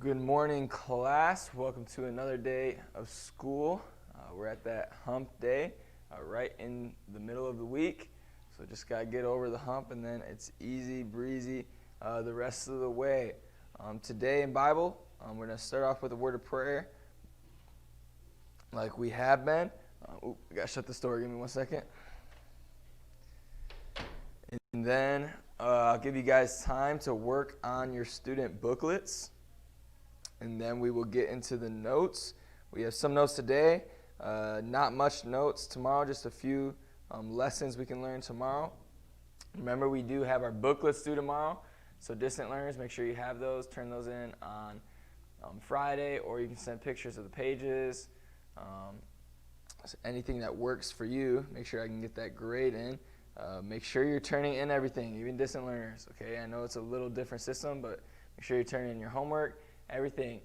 Good morning, class. Welcome to another day of school. We're at that hump day, right in the middle of the week. So just got to get over the hump, and then it's easy breezy the rest of the way. Today in Bible, we're going to start off with a word of prayer like we have been. I got to shut this door. Give me 1 second. And then I'll give you guys time to work on your student booklets. And then we will get into the notes. We have some notes today, not much notes tomorrow, just a few lessons we can learn tomorrow. Remember, we do have our booklets due tomorrow, so distant learners, make sure you have those. Turn those in on Friday, or you can send pictures of the pages. So anything that works for you, make sure I can get that grade in. Make sure you're turning in everything, even distant learners. Okay, I know it's a little different system, but make sure you're turning in your homework, everything,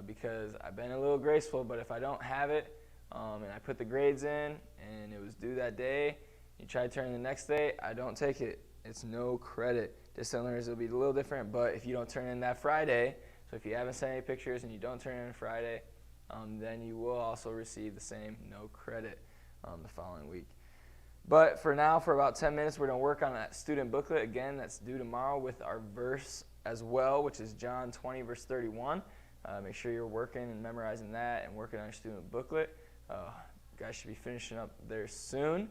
because I've been a little graceful, but if I don't have it and I put the grades in and it was due that day, you try to turn in the next day, I don't take it. It's no credit. Distant learners will be a little different, but if you don't turn in that Friday, so if you haven't sent any pictures and you don't turn in on Friday, then you will also receive the same no credit the following week. But for now, for about 10 minutes, we're going to work on that student booklet. Again, that's due tomorrow with our verse as well, which is John 20, verse 31. Make sure you're working and memorizing that and working on your student booklet. You guys should be finishing up there soon.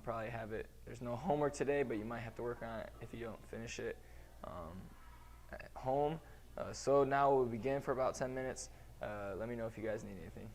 Probably have it. There's no homework today, but you might have to work on it if you don't finish it at home. So now we'll begin for about 10 minutes. Let me know if you guys need anything.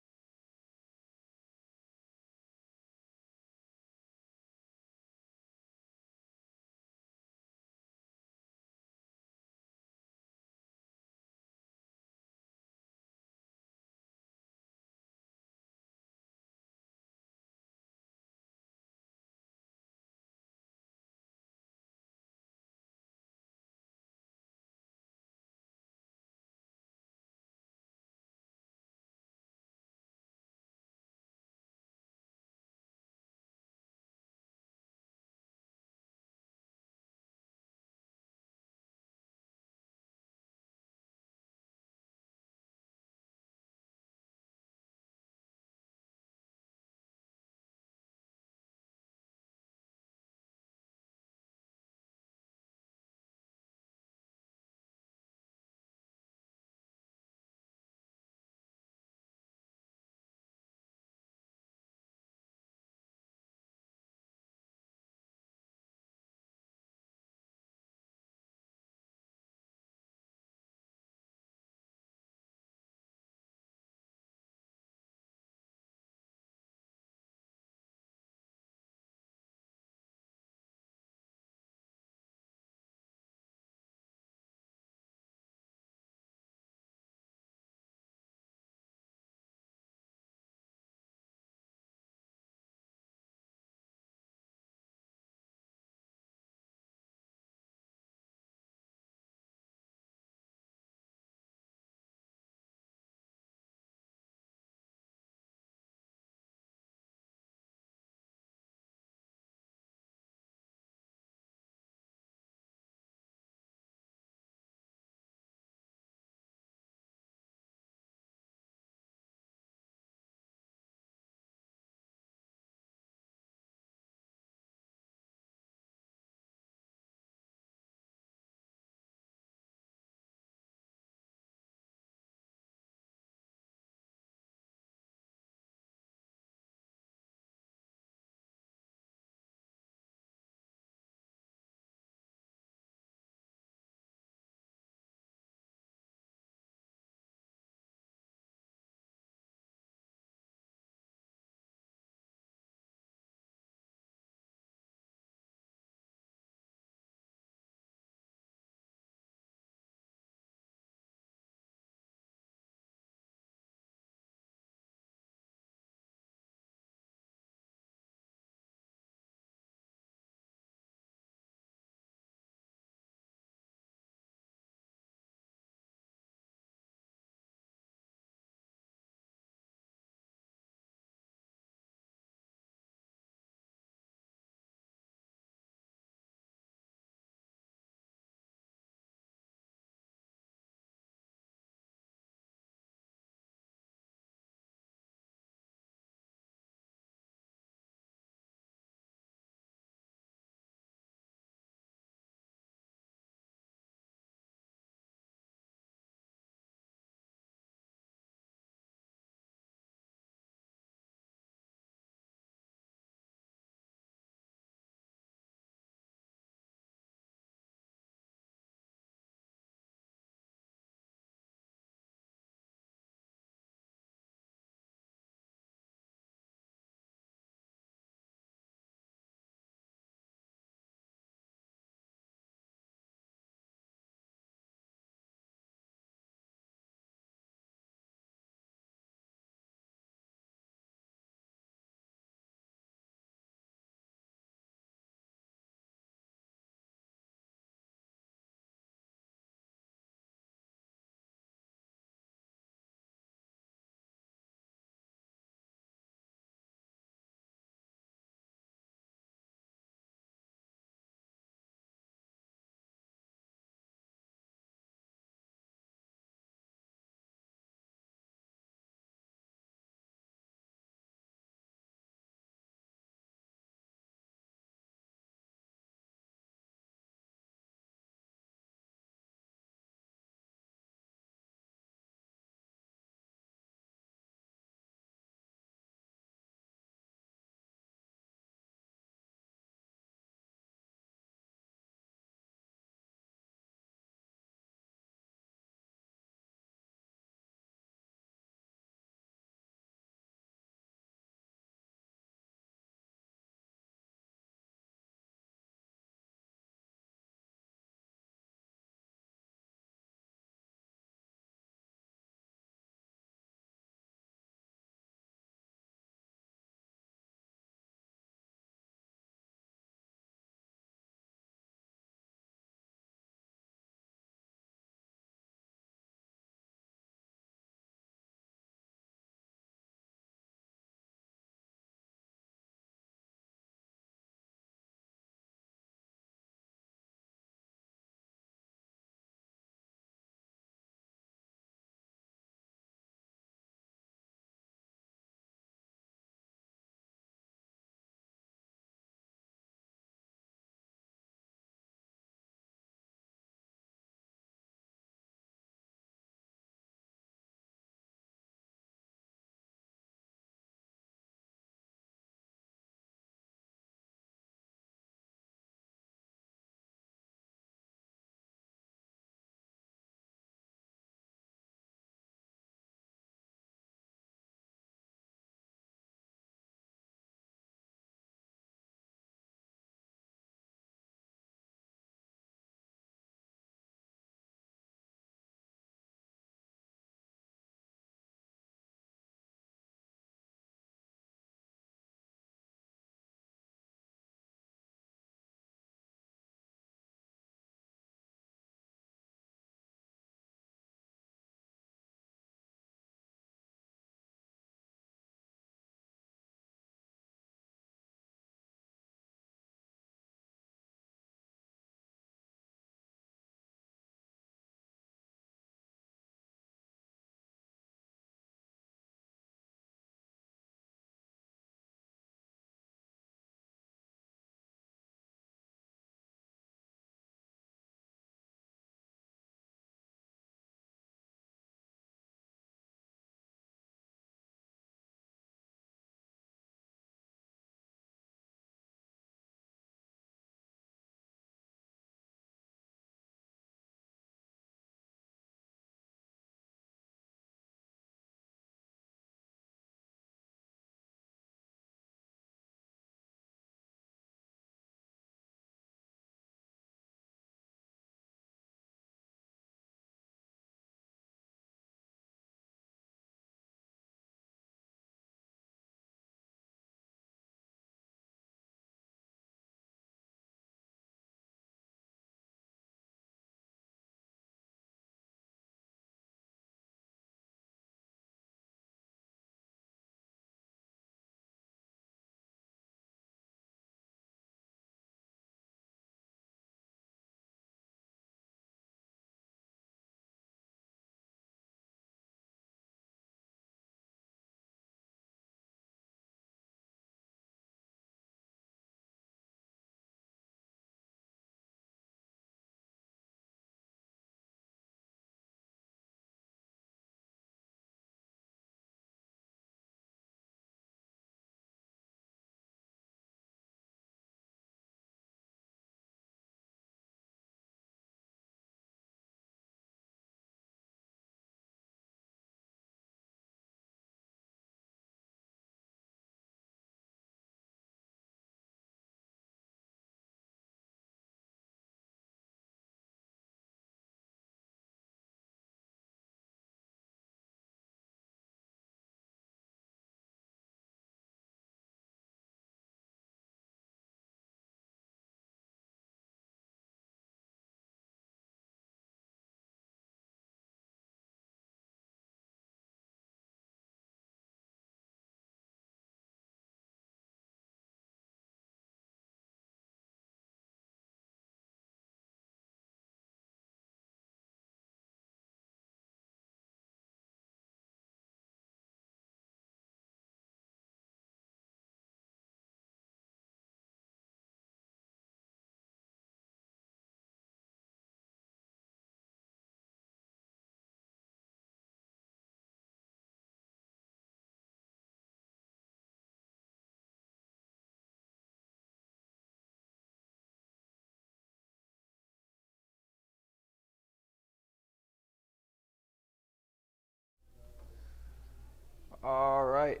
right.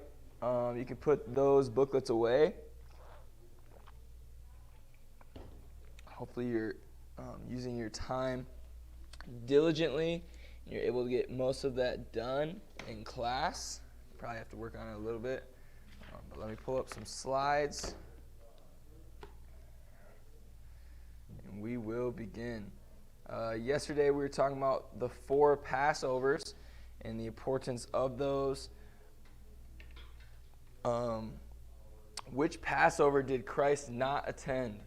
You can put those booklets away. Hopefully you're using your time diligently and you're able to get most of that done in class. Probably have to work on it a little bit. But let me pull up some slides. And we will begin. Yesterday we were talking about the 4 Passovers and the importance of those. Which Passover did Christ not attend?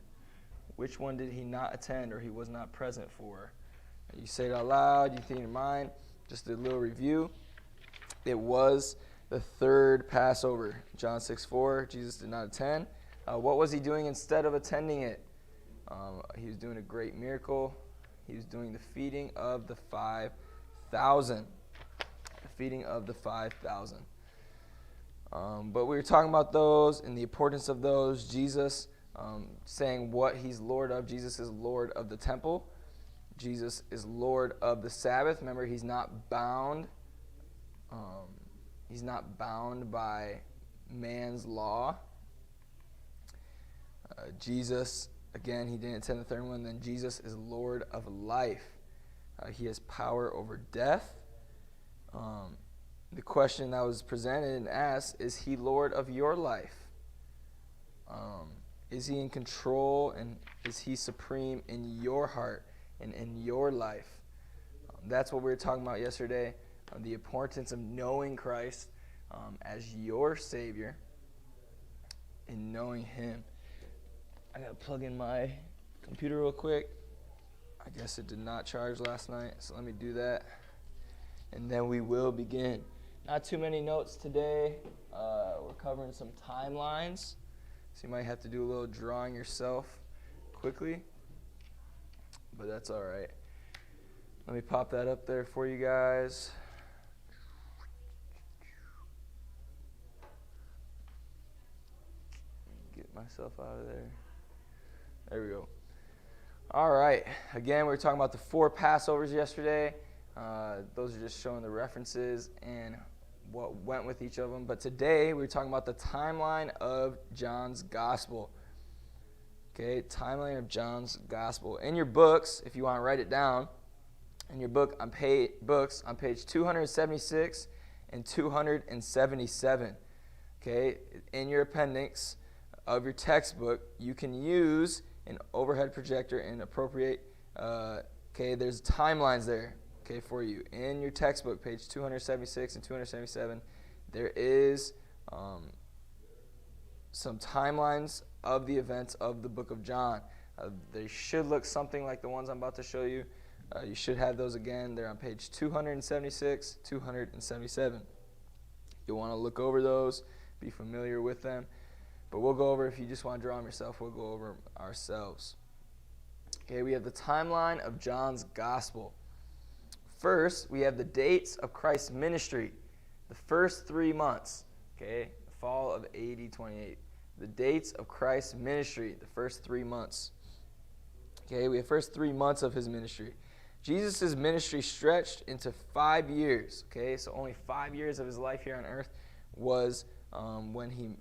Which one did he not attend or he was not present for? You say it out loud, you think in your mind. Just a little review. It was the 3rd Passover. John 6:4, Jesus did not attend. What was he doing instead of attending it? He was doing a great miracle. He was doing the feeding of the 5,000. The feeding of the 5,000. But we were talking about those and the importance of those. Jesus saying what he's Lord of. Jesus is Lord of the temple. Jesus is Lord of the Sabbath. Remember, he's not bound. He's not bound by man's law. Jesus, again, he didn't attend the 3rd one. Then Jesus is Lord of life. He has power over death. The question that was presented and asked, is he Lord of your life? Is he in control and is he supreme in your heart and in your life? That's what we were talking about yesterday, the importance of knowing Christ as your Savior and knowing him. I got to plug in my computer real quick. I guess it did not charge last night, so let me do that. And then we will begin. Not too many notes today. We're covering some timelines. So you might have to do a little drawing yourself quickly. But that's all right. Let me pop that up there for you guys. Get myself out of there. There we go. All right. Again, we were talking about the 4 Passovers yesterday. Those are just showing the references and what went with each of them. But today we're talking about the timeline of John's Gospel. Okay, timeline of John's Gospel. In your books, if you want to write it down, in your book on page 276 and 277. Okay, in your appendix of your textbook, you can use an overhead projector and appropriate. Okay, there's timelines there. Okay, for you. In your textbook, page 276 and 277, there is some timelines of the events of the book of John. They should look something like the ones I'm about to show you. You should have those again. They're on page 276, 277. You'll want to look over those, be familiar with them. But we'll go over, if you just want to draw them yourself, we'll go over ourselves. Okay, we have the timeline of John's Gospel. First, we have the dates of Christ's ministry, the first 3 months, okay, the fall of AD 28. The dates of Christ's ministry, the first 3 months. Okay, we have first 3 months of his ministry. Jesus' ministry stretched into 5 years, okay, so only 5 years of his life here on earth was when he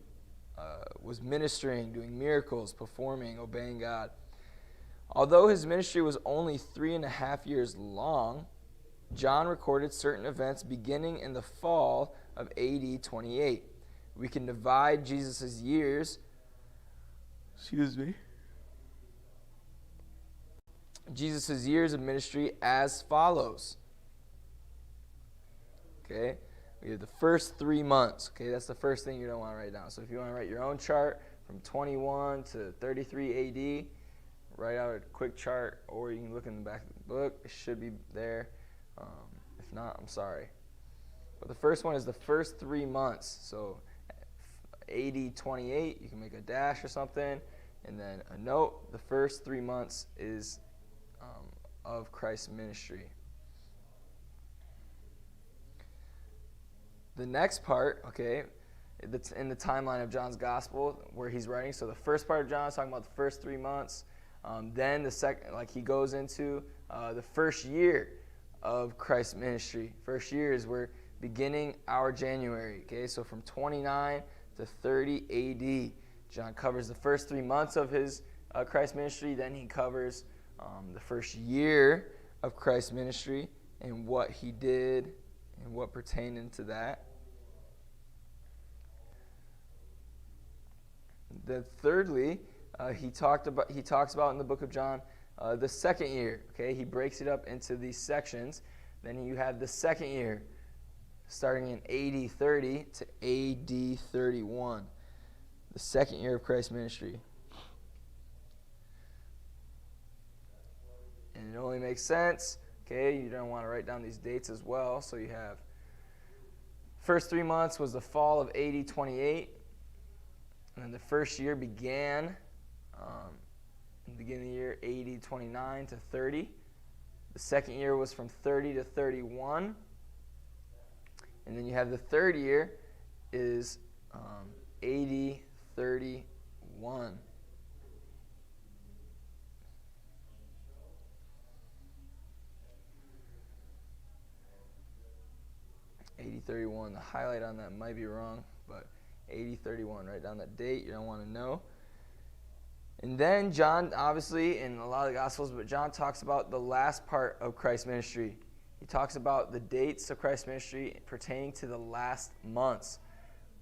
was ministering, doing miracles, performing, obeying God. Although his ministry was only 3.5 years long, John recorded certain events beginning in the fall of AD 28. We can divide Jesus' years, Jesus' years of ministry as follows. Okay, we have the first 3 months. Okay, that's the first thing you don't want to write down. So if you want to write your own chart from 21 to 33 AD, write out a quick chart, or you can look in the back of the book. It should be there. If not, I'm sorry. But the first one is the first 3 months. So AD 28, you can make a dash or something, and then a note. The first 3 months is of Christ's ministry. The next part, okay, that's in the timeline of John's Gospel where he's writing. So the first part of John is talking about the first 3 months. Then the second, like he goes into the first year of Christ's ministry. First year is where beginning our January. Okay, so from 29 to 30 AD. John covers the first 3 months of his Christ ministry. Then he covers the first year of Christ's ministry and what he did and what pertained into that. Then thirdly, he talks about in the book of John the second year. Okay, he breaks it up into these sections. Then you have the second year, starting in AD 30 to AD 31, the second year of Christ's ministry. And it only makes sense. Okay, you don't want to write down these dates as well. So you have first 3 months was the fall of AD 28. And then the first year began in the beginning of the year AD 29 to 30. The second year was from 30 to 31. And then you have the third year is AD 31. AD 31. The highlight on that might be wrong, but AD 31. Write down that date. You don't want to know. And then John, obviously, in a lot of the Gospels, but John talks about the last part of Christ's ministry. He talks about the dates of Christ's ministry pertaining to the last months,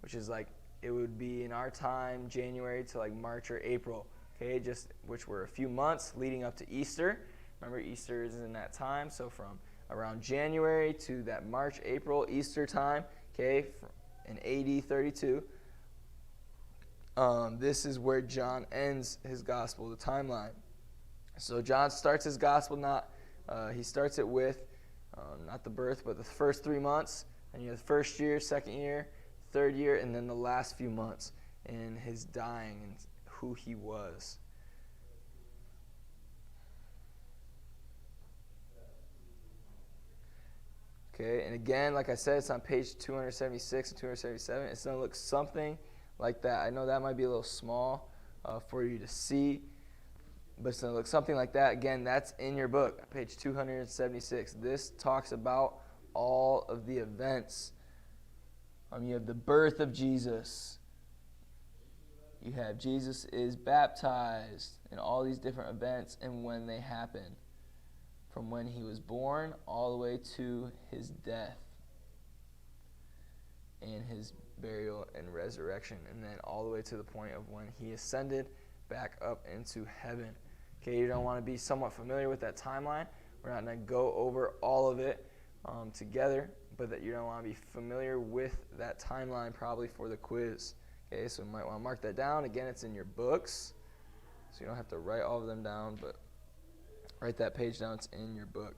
which is like, it would be in our time, January to like March or April, okay, which were a few months leading up to Easter. Remember, Easter is in that time, so from around January to that March, April, Easter time, okay, in AD 32. This is where John ends his gospel, the timeline. So John starts his gospel he starts it with not the birth, but the first 3 months, and you have the first year, second year, third year, and then the last few months in his dying and who he was. Okay, and again, like I said, it's on page 276 and 277. It's going to look something like that. I know that might be a little small for you to see, but it's going to look something like that. Again, that's in your book, page 276. This talks about all of the events. You have the birth of Jesus. You have Jesus is baptized, and all these different events and when they happen, from when he was born all the way to his death and his burial and resurrection, and then all the way to the point of when he ascended back up into heaven. Okay, you don't want to be somewhat familiar with that timeline. We're not going to go over all of it together, but that you don't want to be familiar with that timeline probably for the quiz. Okay, so you might want to mark that down. Again, it's in your books, so you don't have to write all of them down, but write that page down. It's in your book.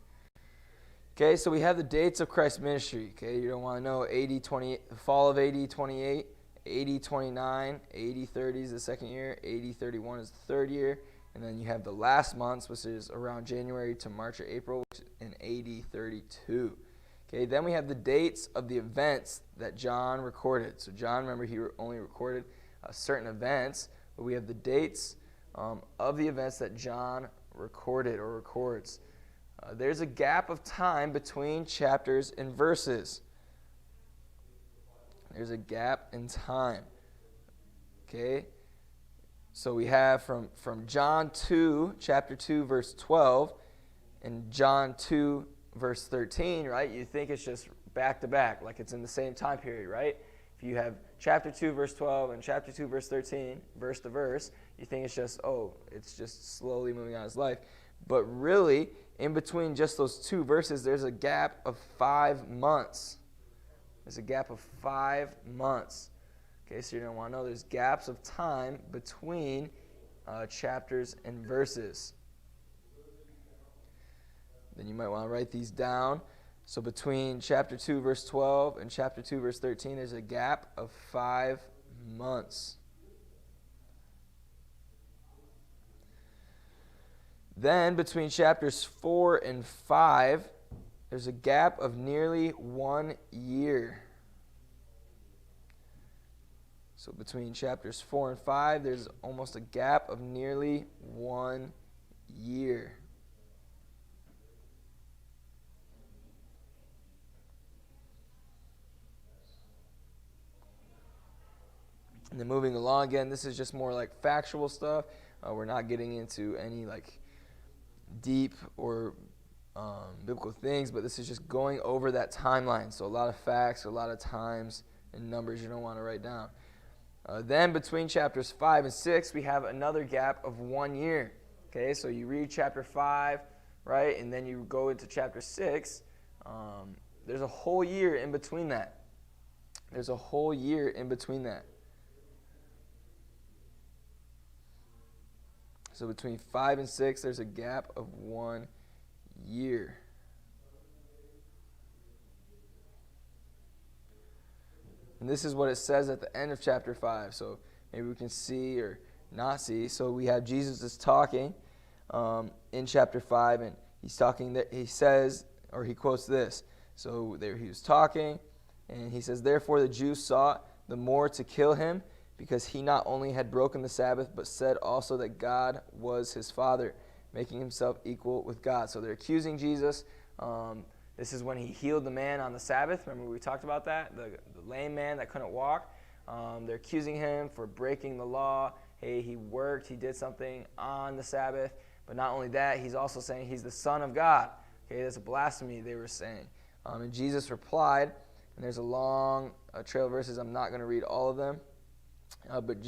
Okay, so we have the dates of Christ's ministry. Okay, you don't want to know AD 28, the fall of AD 28, AD 29, AD 30 is the second year, AD 31 is the third year, and then you have the last months, which is around January to March or April, which is in AD 32. Okay, then we have the dates of the events that John recorded. So John, remember, he only recorded certain events, but we have the dates of the events that John recorded or records. There's a gap of time between chapters and verses. There's a gap in time. Okay? So we have from John 2, chapter 2, verse 12, and John 2, verse 13, right? You think it's just back to back, like it's in the same time period, right? If you have chapter 2, verse 12, and chapter 2, verse 13, verse to verse, you think it's just slowly moving on his life. But really, in between just those two verses, there's a gap of 5 months. There's a gap of 5 months. Okay, so you don't want to know there's gaps of time between chapters and verses. Then you might want to write these down. So between chapter 2, verse 12 and chapter 2, verse 13, there's a gap of 5 months. Then between chapters 4 and 5, there's a gap of nearly 1 year. So between chapters 4 and 5, there's almost a gap of nearly 1 year. And then moving along again, this is just more like factual stuff. We're not getting into any like deep or biblical things, but this is just going over that timeline. So a lot of facts, a lot of times, and numbers you don't want to write down. Then between chapters 5 and 6, we have another gap of 1 year. Okay, so you read chapter 5, right, and then you go into chapter 6. There's a whole year in between that. There's a whole year in between that. So between 5 and 6, there's a gap of 1 year. And this is what it says at the end of chapter 5. So maybe we can see or not see. So we have Jesus is talking in chapter 5, and he's talking. He says, or he quotes this. So there he was talking, and he says, "Therefore the Jews sought the more to kill him, because he not only had broken the Sabbath, but said also that God was his Father, making himself equal with God." So they're accusing Jesus. This is when he healed the man on the Sabbath. Remember we talked about that? The lame man that couldn't walk. They're accusing him for breaking the law. Hey, he worked, he did something on the Sabbath. But not only that, he's also saying he's the Son of God. Okay, that's a blasphemy, they were saying. And Jesus replied, and there's a long trail of verses. I'm not going to read all of them. But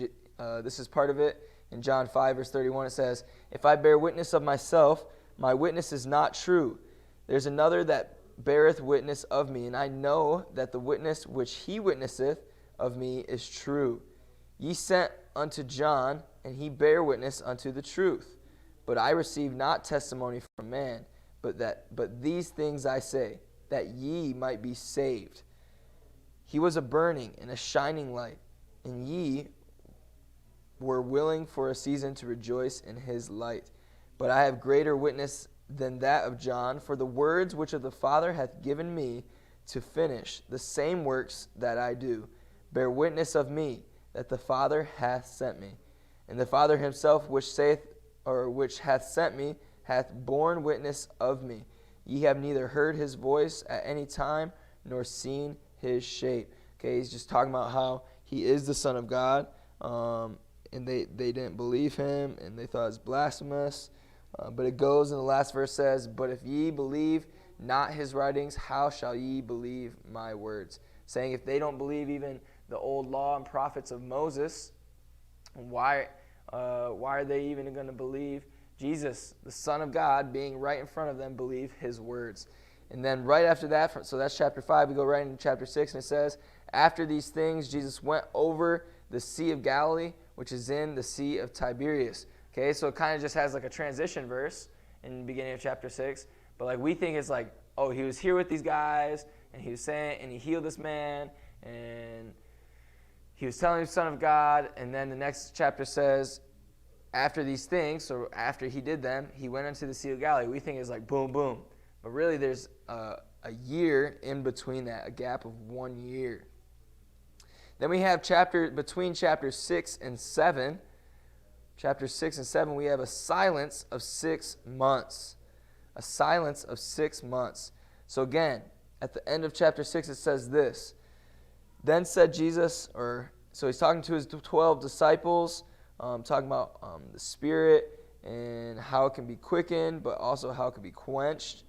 this is part of it. In John 5, verse 31, it says, "If I bear witness of myself, my witness is not true. There's another that beareth witness of me, and I know that the witness which he witnesseth of me is true. Ye sent unto John, and he bare witness unto the truth. But I receive not testimony from man, but these things I say, that ye might be saved. He was a burning and a shining light, and ye were willing for a season to rejoice in his light. But I have greater witness than that of John, for the words which the Father hath given me to finish, the same works that I do, bear witness of me, that the Father hath sent me. And the Father himself, which hath sent me, hath borne witness of me. Ye have neither heard his voice at any time, nor seen his shape." Okay, he's just talking about how he is the Son of God, and they didn't believe him, and they thought it was blasphemous. But it goes, and the last verse says, "But if ye believe not his writings, how shall ye believe my words?" Saying if they don't believe even the old law and prophets of Moses, why are they even going to believe Jesus, the Son of God, being right in front of them, believe his words? And then right after that, so that's chapter 5, we go right into chapter 6, and it says, "After these things, Jesus went over the Sea of Galilee, which is in the Sea of Tiberias." Okay, so it kind of just has like a transition verse in the beginning of chapter 6. But like we think it's like, oh, he was here with these guys, and he was saying, and he healed this man, and he was telling him the Son of God. And then the next chapter says, after these things, so after he did them, he went into the Sea of Galilee. We think it's like boom, boom. But really there's a year in between that, a gap of 1 year. Then we have between chapters 6 and 7. Chapter 6 and 7, we have a silence of 6 months. A silence of 6 months. So again, at the end of chapter 6, it says this. "Then said Jesus," so he's talking to his 12 disciples, talking about the Spirit and how it can be quickened, but also how it can be quenched.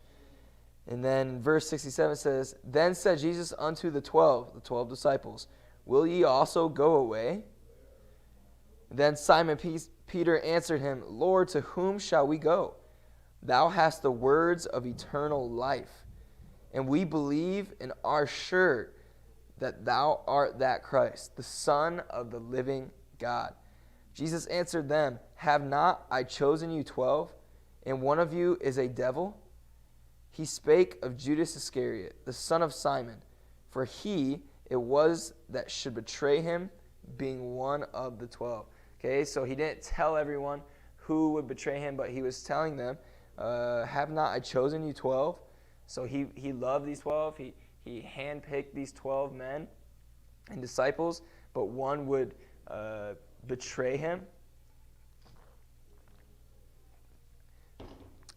And then verse 67 says, "Then said Jesus unto the 12 disciples, Will ye also go away? Then Simon Peter answered him, Lord, to whom shall we go? Thou hast the words of eternal life, and we believe and are sure that thou art that Christ, the Son of the living God. Jesus answered them, Have not I chosen you 12, and one of you is a devil? He spake of Judas Iscariot, the son of Simon, for he it was that should betray him, being one of the 12. Okay, so he didn't tell everyone who would betray him, but he was telling them, have not I chosen you 12? So he loved these 12. He handpicked these 12 men and disciples, but one would betray him.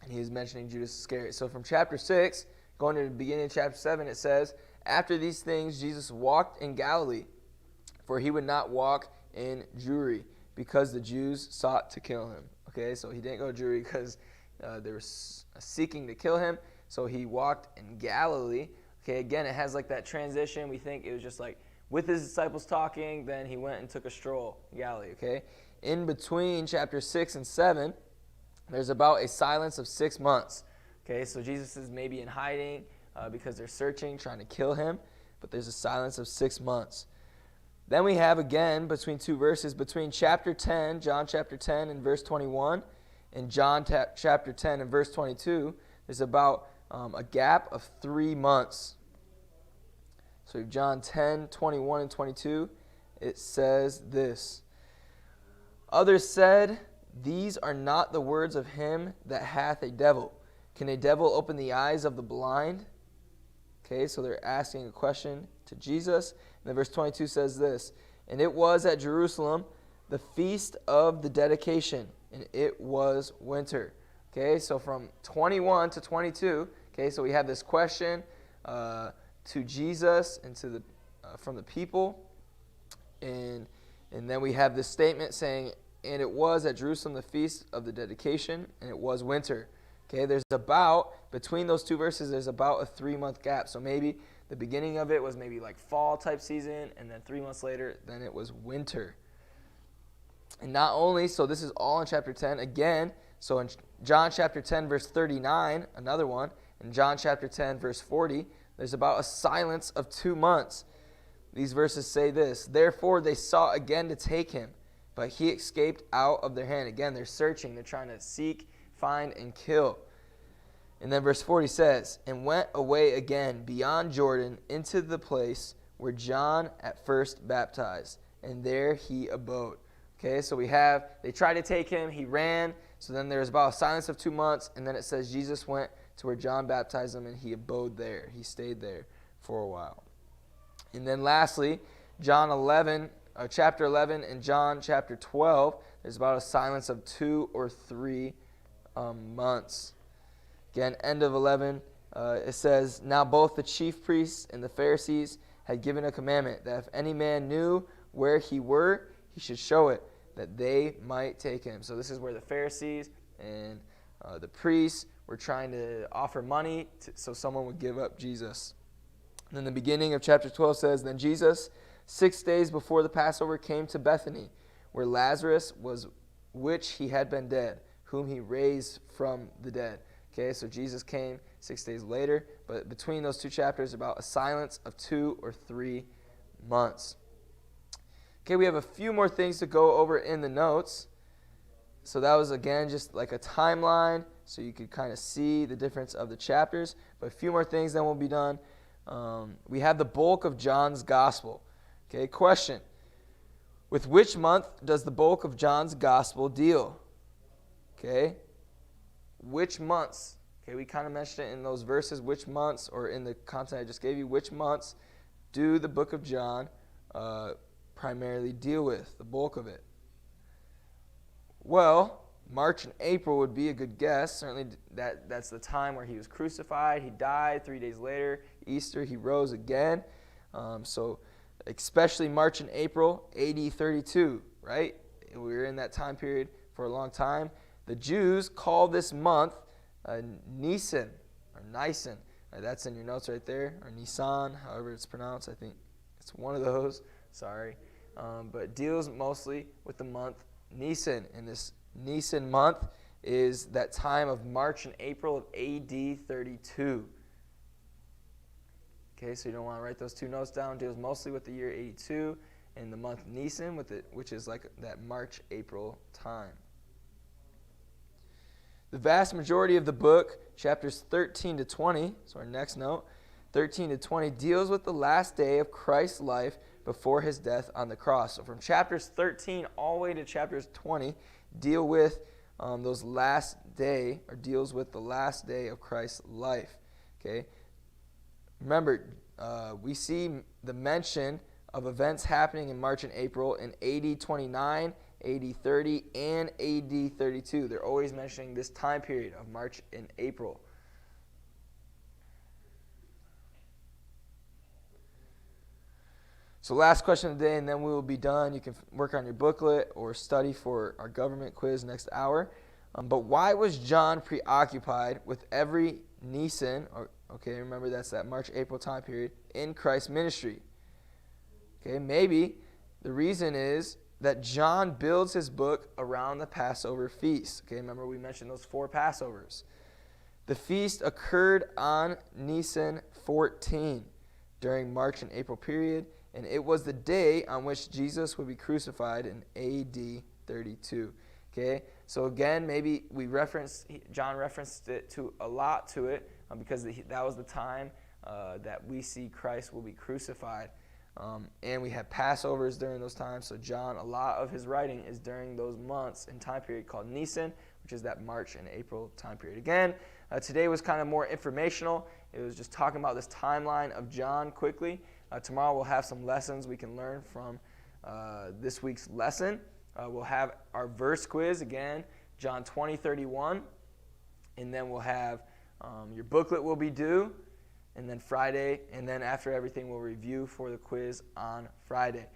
And he was mentioning Judas Iscariot. So from chapter 6, going to the beginning of chapter 7, it says, After these things Jesus walked in Galilee, for he would not walk in Jewry because the Jews sought to kill him. Okay, so he didn't go to Jewry because they were seeking to kill him. So he walked in Galilee. Okay, again, it has like that transition. We think it was just like with his disciples talking, then he went and took a stroll in Galilee. Okay, in between chapter 6 and 7, there's about a silence of 6 months. Okay, so Jesus is maybe in hiding because they're searching, trying to kill him, but there's a silence of 6 months. Then we have again between two verses, between chapter 10, John chapter 10 and verse 21, and John chapter 10 and verse 22, there's about a gap of 3 months. So John 10, 21 and 22, it says this. Others said, "These are not the words of him that hath a devil. Can a devil open the eyes of the blind?" Okay, so they're asking a question to Jesus. And then verse 22 says this. And it was at Jerusalem the feast of the dedication, and it was winter. Okay, so from 21 to 22, okay, so we have this question to Jesus and to the from the people, and then we have this statement saying, and it was at Jerusalem the feast of the dedication, and it was winter. Okay, there's about, between those two verses, there's about a 3-month gap. So maybe the beginning of it was maybe like fall type season, and then 3 months later, then it was winter. And not only, so this is all in chapter 10, again, so in John chapter 10 verse 39, another one, in John chapter 10 verse 40, there's about a silence of 2 months. These verses say this, therefore they sought again to take him, but he escaped out of their hand. Again, they're searching, they're trying to seek, find, and kill. And then verse 40 says, and went away again beyond Jordan into the place where John at first baptized, and there he abode. Okay, so they tried to take him, he ran, so then there's about a silence of 2 months, and then it says Jesus went to where John baptized him, and he abode there. He stayed there for a while. And then lastly, chapter 11 and John chapter 12, there's about a silence of 2 or 3 months. Again, end of 11, it says, now both the chief priests and the Pharisees had given a commandment that if any man knew where he were, he should show it, that they might take him. So this is where the Pharisees and the priests were trying to offer money so someone would give up Jesus. And then the beginning of chapter 12 says, then Jesus, 6 days before the Passover, came to Bethany, where Lazarus was, which he had been dead, whom he raised from the dead. Okay, so Jesus came 6 days later, but between those two chapters, about a silence of 2 or 3 months. Okay, we have a few more things to go over in the notes. So that was, again, just like a timeline, so you could kind of see the difference of the chapters. But a few more things, then we'll be done. We have the bulk of John's gospel. Okay, question. With which month does the bulk of John's gospel deal? Okay, which months? Okay, we kind of mentioned it in those verses, which months, or in the content I just gave you, which months do the book of John primarily deal with, the bulk of it? Well, March and April would be a good guess. Certainly that's the time where he was crucified. He died 3 days later. Easter, he rose again. So especially March and April, AD 32, right? We were in that time period for a long time. The Jews call this month Nisan, or Nisan. That's in your notes right there, or Nisan, however it's pronounced. I think it's one of those. Sorry. But it deals mostly with the month Nisan. And this Nisan month is that time of March and April of AD 32. Okay, so you don't want to write those two notes down. It deals mostly with the year 82 and the month Nisan, which is like that March-April time. The vast majority of the book, chapters 13 to 20, so our next note, 13 to 20, deals with the last day of Christ's life before his death on the cross. So from chapters 13 all the way to chapters 20, deal with those last day, or deals with the last day of Christ's life. Okay. Remember, we see the mention of events happening in March and April in AD 29, AD 30, and AD 32. They're always mentioning this time period of March and April. So last question of the day, and then we will be done. You can work on your booklet or study for our government quiz next hour. But why was John preoccupied with every Nisan, okay, remember that's that March-April time period, in Christ's ministry? Okay, maybe the reason is that John builds his book around the Passover feast. Okay, remember we mentioned those 4 Passovers. The feast occurred on Nisan 14 during March and April period, and it was the day on which Jesus would be crucified in AD 32. Okay, so again, maybe John referenced it to a lot to it because that was the time that we see Christ will be crucified. And we have Passovers during those times. So John, a lot of his writing is during those months and time period called Nisan, which is that March and April time period. Again, today was kind of more informational. It was just talking about this timeline of John quickly. Tomorrow we'll have some lessons we can learn from this week's lesson. We'll have our verse quiz again, John 20:31. And then we'll have your booklet will be due. And then Friday, and then after everything, we'll review for the quiz on Friday.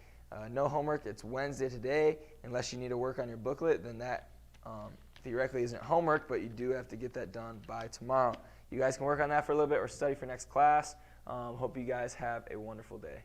No homework. It's Wednesday today. Unless you need to work on your booklet, then that theoretically isn't homework, but you do have to get that done by tomorrow. You guys can work on that for a little bit or study for next class. Hope you guys have a wonderful day.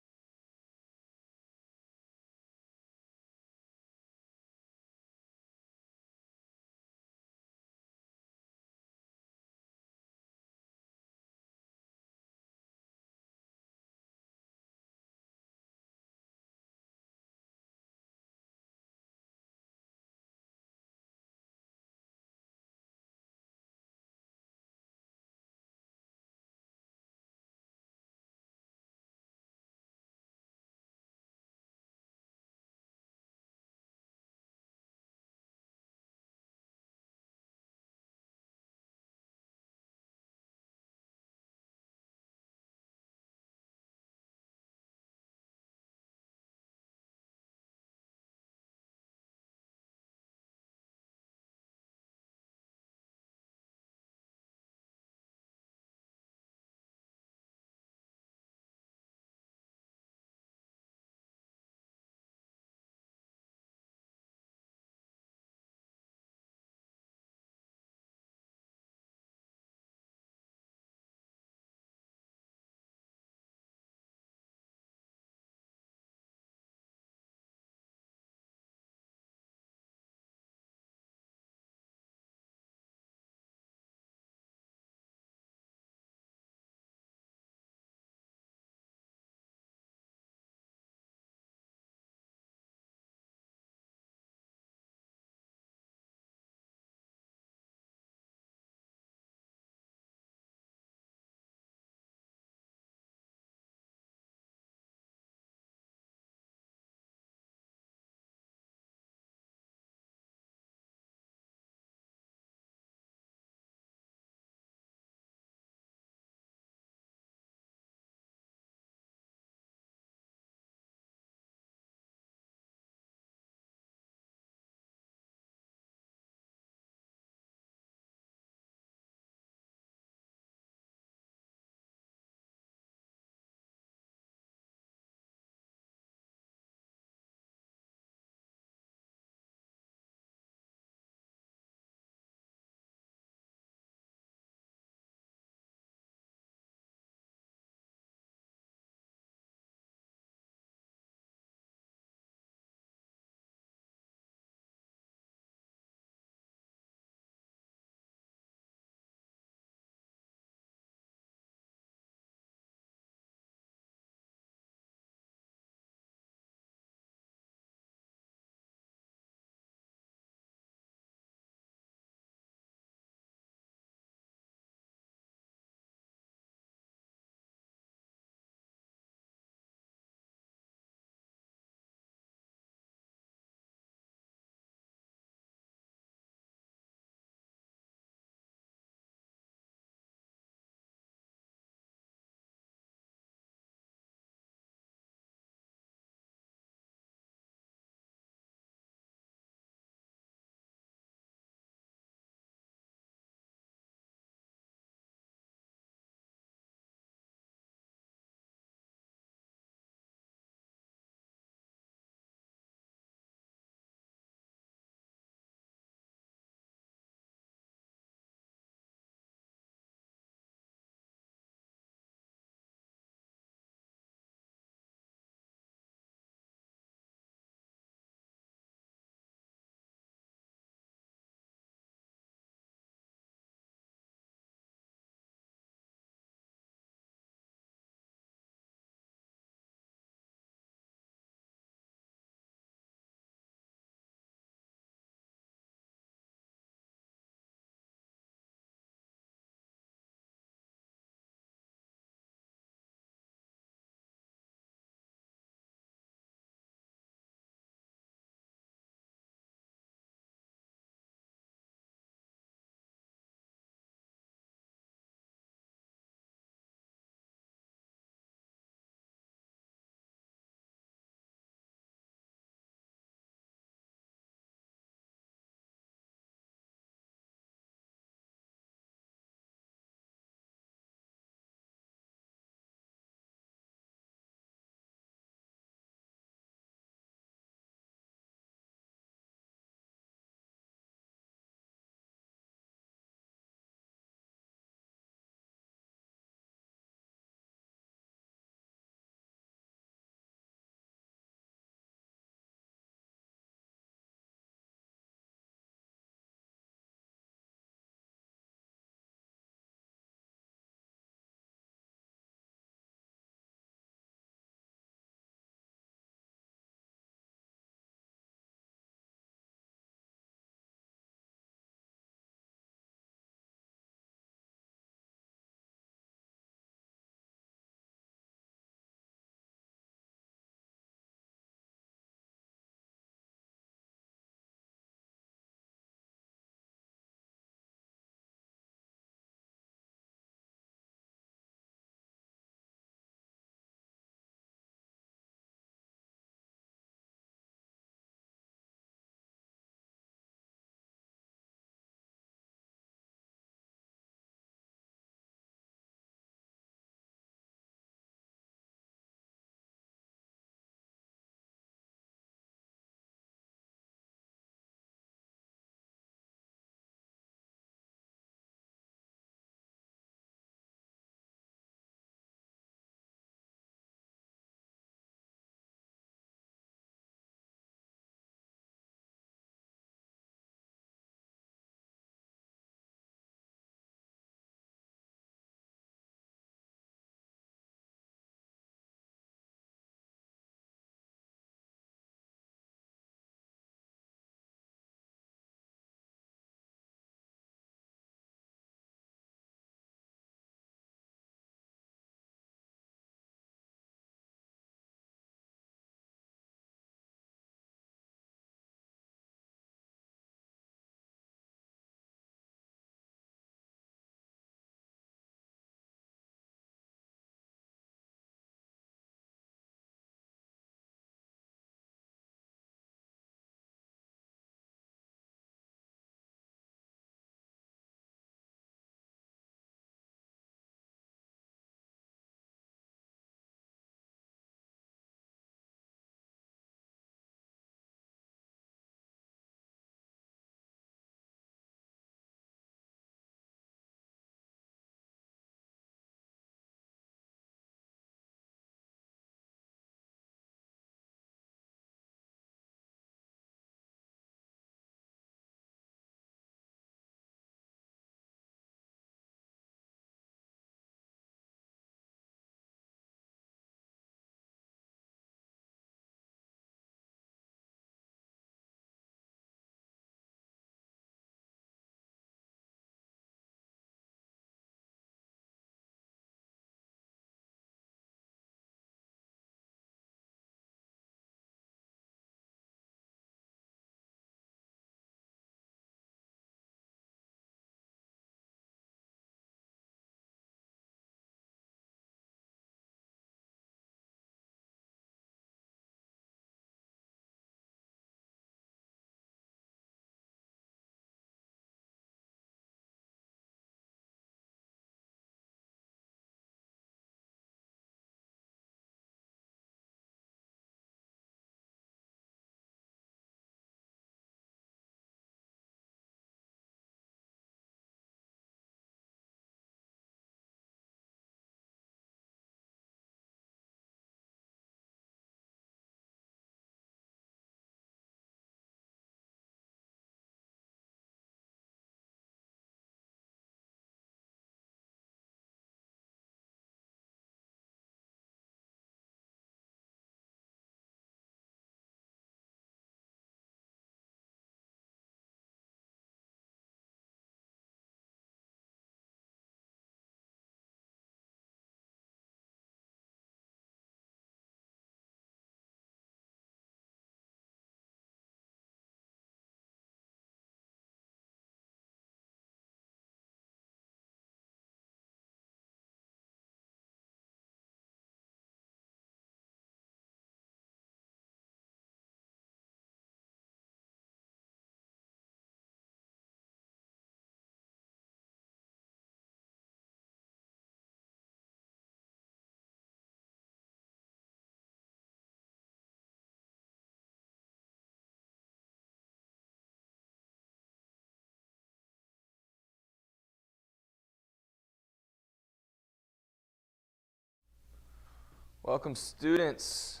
Welcome students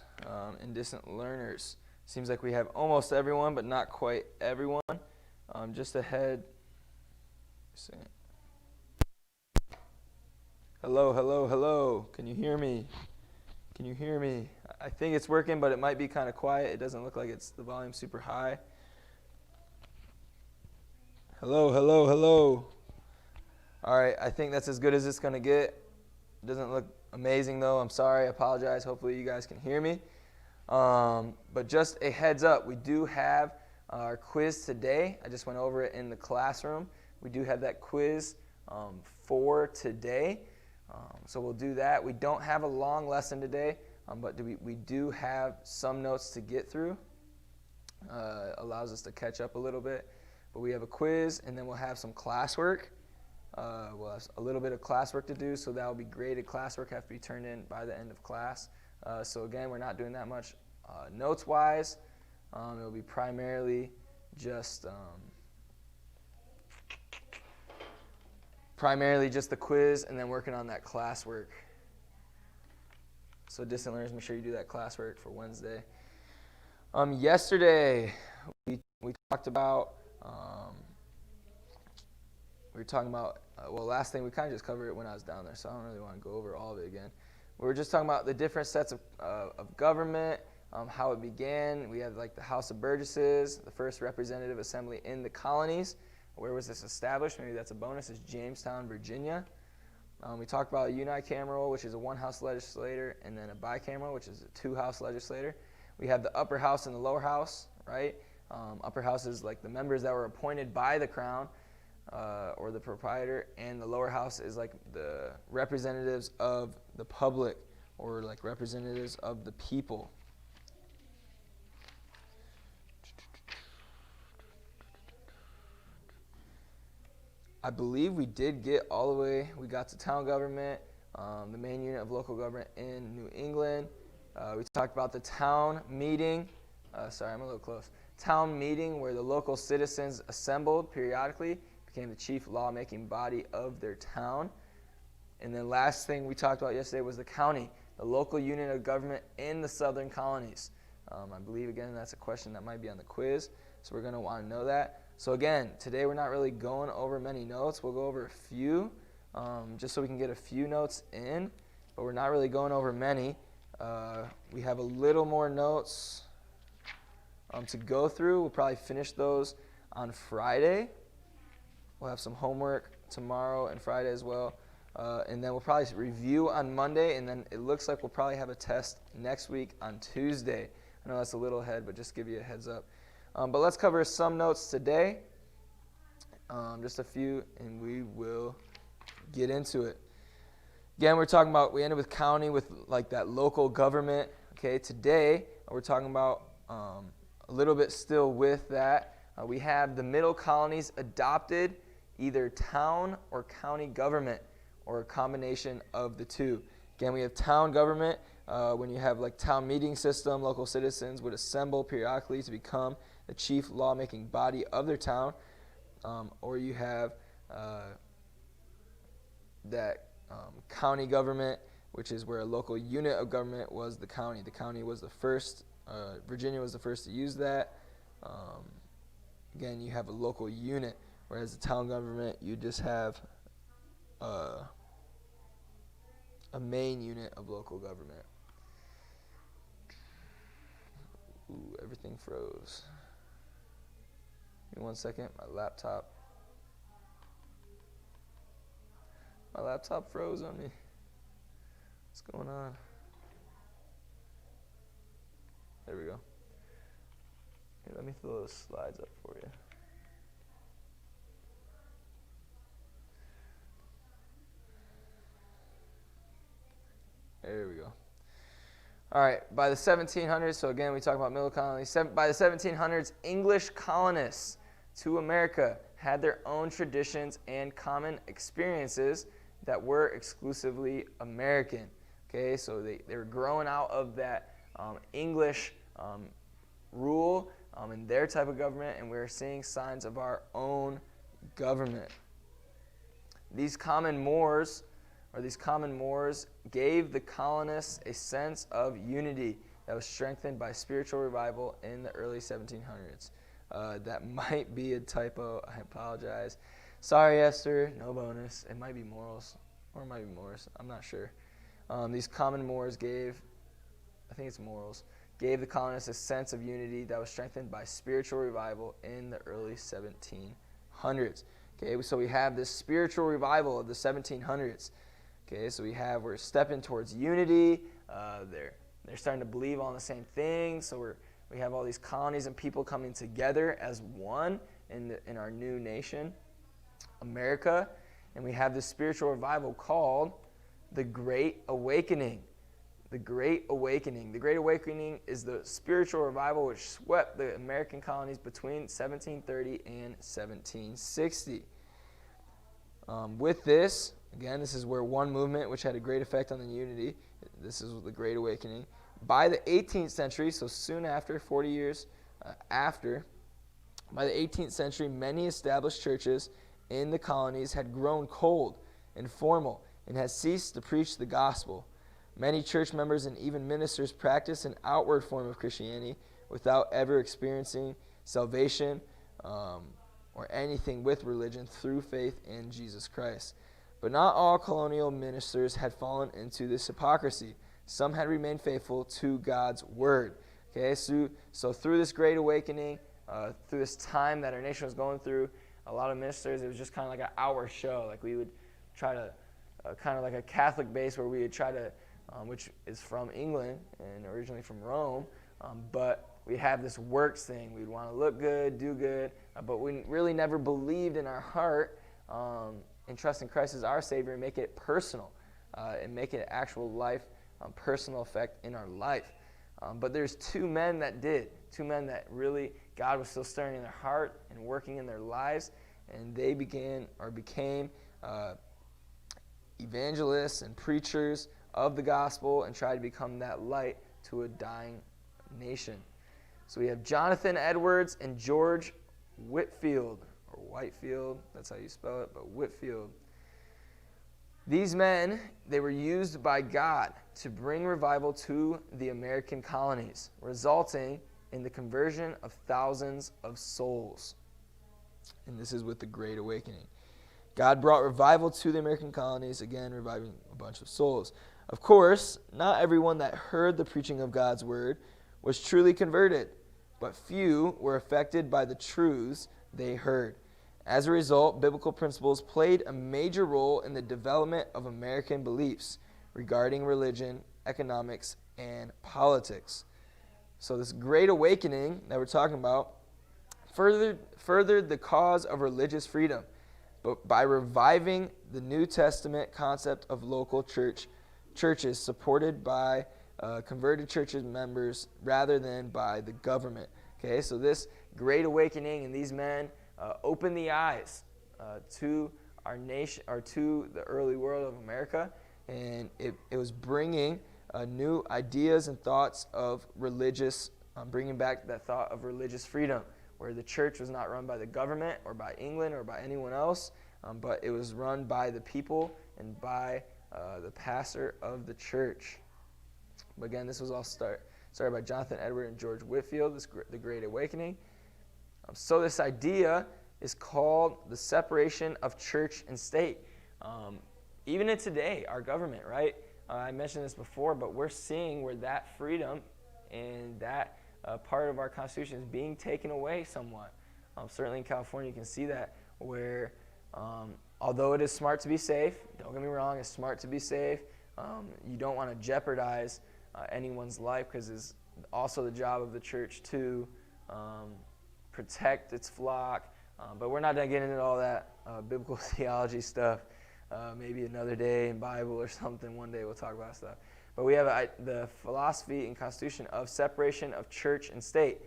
and distant learners. Seems like we have almost everyone, but not quite everyone. Just ahead. Hello, hello, hello. Can you hear me? Can you hear me? I think it's working, but it might be kind of quiet. It doesn't look like it's the volume super high. Hello, hello, hello. All right, I think that's as good as it's going to get. It doesn't look amazing, though. I'm sorry. I apologize. Hopefully you guys can hear me. But just a heads up, we do have our quiz today. I just went over it in the classroom. We do have that quiz for today. So we'll do that. We don't have a long lesson today, but we do have some notes to get through. Allows us to catch up a little bit. But we have a quiz, and then we'll have some classwork. We'll have a little bit of classwork to do, so that will be graded classwork, have to be turned in by the end of class. So again, we're not doing that much notes-wise. It'll be primarily just the quiz and then working on that classwork. So distant learners, make sure you do that classwork for Wednesday. Yesterday, we talked about, last thing, we kind of just covered it when I was down there, so I don't really want to go over all of it again. We were just talking about the different sets of government, how it began. We had like the House of Burgesses, the first representative assembly in the colonies. Where was this established? Maybe that's a bonus. It's Jamestown, Virginia. We talked about a unicameral, which is a one-house legislator, and then a bicameral, which is a two-house legislator. We have the upper house and the lower house, right? Upper house is like the members that were appointed by the crown or the proprietor, and the lower house is like the representatives of the public or like representatives of the people. I believe we did get all the way, we got to town government, the main unit of local government in New England. We talked about the town meeting. Sorry, I'm a little close. Town meeting where the local citizens assembled periodically, became the chief lawmaking body of their town. And then last thing we talked about yesterday was the county, the local unit of government in the southern colonies. I believe, again, that's a question that might be on the quiz, so we're going to want to know that. So again, today we're not really going over many notes. We'll go over a few, just so we can get a few notes in, but we're not really going over many. We have a little more notes to go through. We'll probably finish those on Friday. We'll have some homework tomorrow and Friday as well. And then we'll probably review on Monday, and then it looks like we'll probably have a test next week on Tuesday. I know that's a little ahead, but just give you a heads up. But let's cover some notes today, just a few, and we will get into it. Again, we ended with county, with like that local government. Okay, today we're talking about a little bit still with that. We have the middle colonies adopted either town or county government, or a combination of the two. Again, we have town government when you have like town meeting system. Local citizens would assemble periodically to become the chief lawmaking body of their town, or you have that county government, which is where a local unit of government was the county. The county was the first, Virginia was the first to use that. Again, you have a local unit, whereas the town government, you just have a main unit of local government. Ooh, everything froze. Give me 1 second, my laptop froze on me. What's going on? There we go. Here, let me throw those slides up for you. There we go. All right, by the 1700s, so again, we talk about middle colonies. By the 1700s, English colonists to America had their own traditions and common experiences that were exclusively American. Okay, so they were growing out of that English rule in their type of government, and we're seeing signs of our own government. These common mores or these common mores, gave the colonists a sense of unity that was strengthened by spiritual revival in the early 1700s. That might be a typo. I apologize. Sorry, Esther. No bonus. It might be morals, or it might be Morris. I'm not sure. These common mores gave, I think it's morals, gave the colonists a sense of unity that was strengthened by spiritual revival in the early 1700s. Okay, so we have this spiritual revival of the 1700s. Okay, so we're stepping towards unity. They're starting to believe on the same thing. So we have all these colonies and people coming together as one in our new nation, America. And we have this spiritual revival called the Great Awakening. The Great Awakening. The Great Awakening is the spiritual revival which swept the American colonies between 1730 and 1760. With this, again, this is where one movement which had a great effect on the unity. This is the Great Awakening. By the 18th century, so soon after, 40 years after, by the 18th century, many established churches in the colonies had grown cold and formal and had ceased to preach the gospel. Many church members and even ministers practiced an outward form of Christianity without ever experiencing salvation or anything with religion through faith in Jesus Christ. But not all colonial ministers had fallen into this hypocrisy. Some had remained faithful to God's word. Okay, so through this Great Awakening, through this time that our nation was going through, a lot of ministers, it was just kind of like an hour show. Like we would try to, kind of like a Catholic base where we would try to, which is from England and originally from Rome, but we have this works thing. We'd want to look good, do good, but we really never believed in our heart and trust in Christ as our Savior and make it personal and make it an actual life, personal effect in our life. But there's two men that really, God was still stirring in their heart and working in their lives, and they became evangelists and preachers of the gospel and tried to become that light to a dying nation. So we have Jonathan Edwards and George Whitefield, or Whitefield, that's how you spell it, but Whitefield. These men, they were used by God to bring revival to the American colonies, resulting in the conversion of thousands of souls. And this is with the Great Awakening. God brought revival to the American colonies, again, reviving a bunch of souls. Of course, not everyone that heard the preaching of God's word was truly converted, but few were affected by the truths they heard. As a result, biblical principles played a major role in the development of American beliefs regarding religion, economics, and politics. So this Great Awakening that we're talking about furthered the cause of religious freedom, but by reviving the New Testament concept of local churches supported by converted churches members rather than by the government. Okay, so this Great Awakening and these men opened the eyes to our nation, or to the early world of America, and it was bringing new ideas and thoughts of religious, bringing back that thought of religious freedom, where the church was not run by the government or by England or by anyone else, but it was run by the people and by the pastor of the church. But again, this was all started by Jonathan Edwards and George Whitefield, the Great Awakening. So this idea is called the separation of church and state. Even in today, our government, right? I mentioned this before, but we're seeing where that freedom and that part of our Constitution is being taken away somewhat. Certainly in California, you can see that, where although it is smart to be safe, don't get me wrong, it's smart to be safe. You don't want to jeopardize anyone's life, because it's also the job of the church to protect its flock. But we're not going to get into all that biblical theology stuff. Maybe another day in Bible or something. One day we'll talk about stuff. But we have the philosophy and constitution of separation of church and state,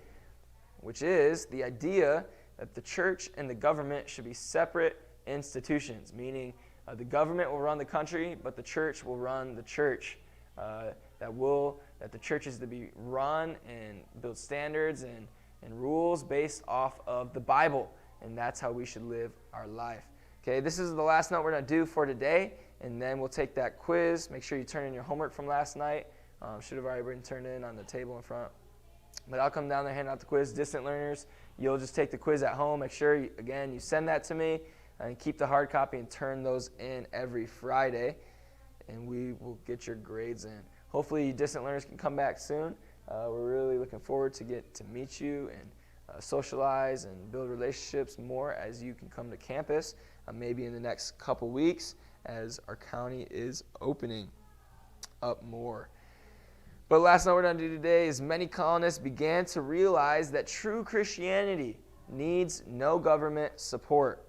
which is the idea that the church and the government should be separate institutions, meaning the government will run the country, but the church will run the church. That the church is to be run and build standards and rules based off of the Bible, and that's how we should live our life. Okay, this is the last note we're going to do for today, and then we'll take that quiz. Make sure you turn in your homework from last night. Should have already been turned in on the table in front. But I'll come down there, hand out the quiz. Distant learners, you'll just take the quiz at home. Make sure, again, you send that to me, and keep the hard copy and turn those in every Friday, and we will get your grades in. Hopefully, distant learners can come back soon. We're really looking forward to get to meet you and socialize and build relationships more as you can come to campus, maybe in the next couple weeks as our county is opening up more. But last note we're going to do today is many colonists began to realize that true Christianity needs no government support.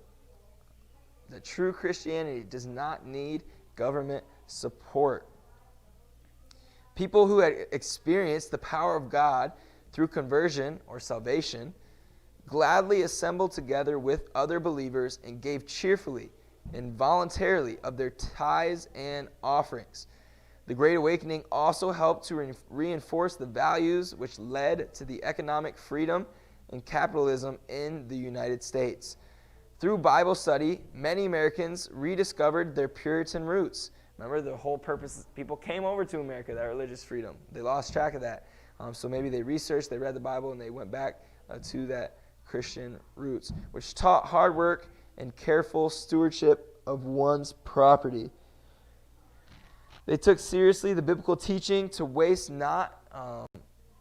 That true Christianity does not need government support. People who had experienced the power of God through conversion or salvation gladly assembled together with other believers and gave cheerfully and voluntarily of their tithes and offerings. The Great Awakening also helped to reinforce the values which led to the economic freedom and capitalism in the United States. Through Bible study, many Americans rediscovered their Puritan roots. Remember, the whole purpose, people came over to America, that religious freedom. They lost track of that. So maybe they researched, they read the Bible, and they went back to that Christian roots, which taught hard work and careful stewardship of one's property. They took seriously the biblical teaching to waste not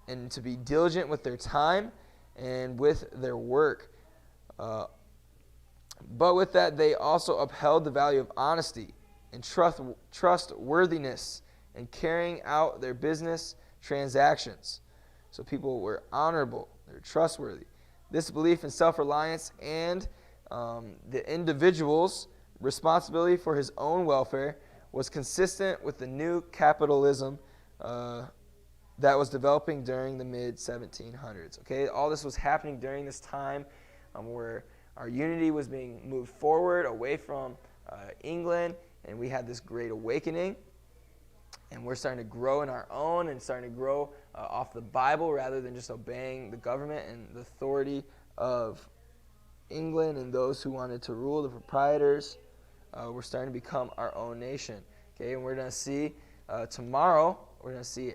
and to be diligent with their time and with their work. But with that, they also upheld the value of honesty and trustworthiness in carrying out their business transactions. So people were honorable, they're trustworthy. This belief in self-reliance and the individual's responsibility for his own welfare was consistent with the new capitalism that was developing during the mid-1700s. Okay, all this was happening during this time where our unity was being moved forward away from England, and we had this great awakening, and we're starting to grow in our own and starting to grow off the Bible rather than just obeying the government and the authority of England and those who wanted to rule, the proprietors. We're starting to become our own nation. Okay, and we're going to see tomorrow, we're going to see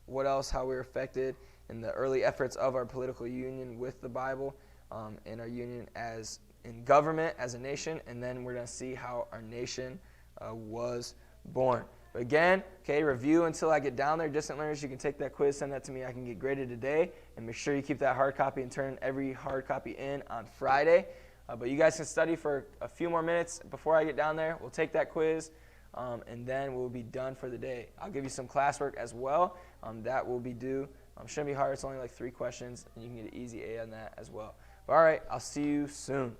how we're affected in the early efforts of our political union with the Bible and our union as in government as a nation, and then we're going to see how our nation was born. But again, okay, review until I get down there. Distant learners, you can take that quiz, send that to me. I can get graded today, and make sure you keep that hard copy and turn every hard copy in on Friday. But you guys can study for a few more minutes before I get down there. We'll take that quiz, and then we'll be done for the day. I'll give you some classwork as well. That will be due. Shouldn't be hard. It's only like 3 questions, and you can get an easy A on that as well. But all right, I'll see you soon.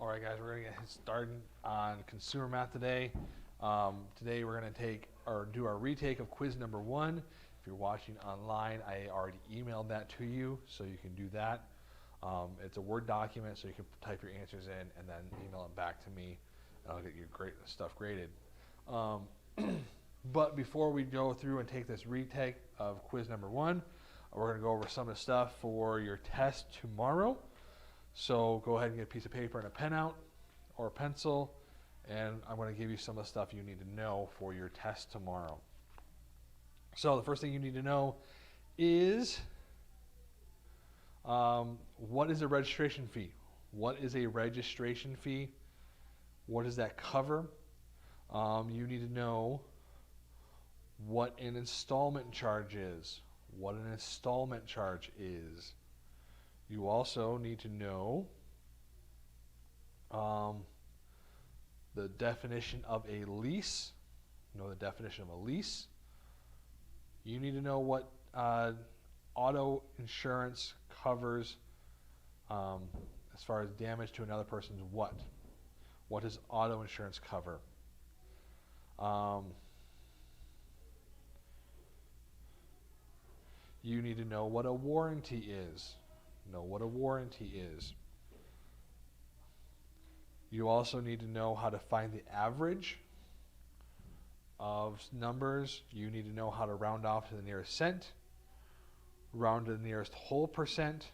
All right, guys, we're going to get started on consumer math today. Today we're going to do our retake of quiz number 1. If you're watching online, I already emailed that to you, so you can do that. It's a Word document, so you can type your answers in and then email it back to me, and I'll get your great stuff graded. But before we go through and take this retake of quiz number 1, we're going to go over some of the stuff for your test tomorrow. So go ahead and get a piece of paper and a pen out, or a pencil, and I'm going to give you some of the stuff you need to know for your test tomorrow. So the first thing you need to know is what is a registration fee? What is a registration fee? What does that cover? You need to know what an installment charge is. What an installment charge is. You also need to know the definition of a lease. Know the definition of a lease. You need to know what auto insurance covers as far as damage to another person's what. What does auto insurance cover? You need to know what a warranty is. Know what a warranty is. You also need to know how to find the average of numbers. You need to know how to round off to the nearest cent, round to the nearest whole percent.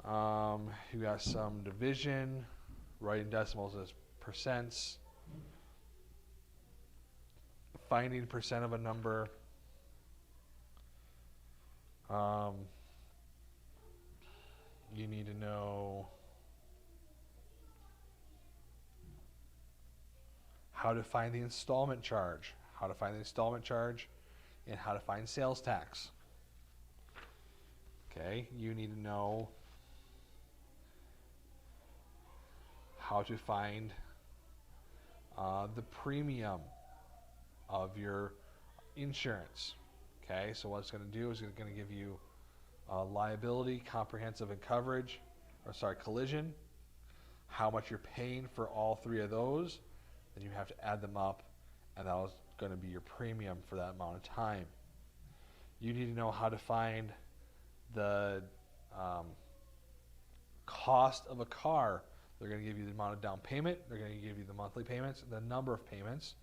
You got some division, writing decimals as percents, finding percent of a number. You need to know how to find the installment charge, and how to find sales tax. Okay, you need to know how to find the premium of your insurance. Okay, so what it's going to do is it's going to give you liability, comprehensive, and collision, how much you're paying for all 3 of those. Then you have to add them up, and that was going to be your premium for that amount of time. You need to know how to find the cost of a car. They're going to give you the amount of down payment, they're going to give you the monthly payments, the number of payments,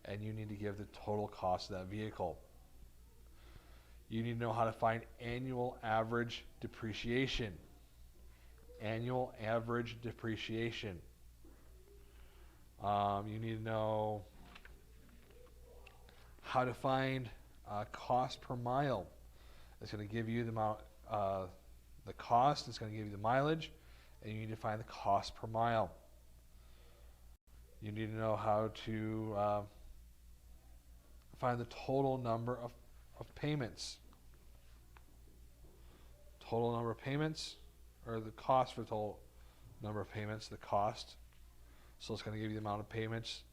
and you need to give the total cost of that vehicle. You need to know how to find annual average depreciation. Annual average depreciation. You need to know how to find cost per mile. It's going to give you the amount, the cost. It's going to give you the mileage, and you need to find the cost per mile. You need to know how to find the total number of payments. Total number of payments, or the cost for the total number of payments, the cost. So it's going to give you the amount of payments.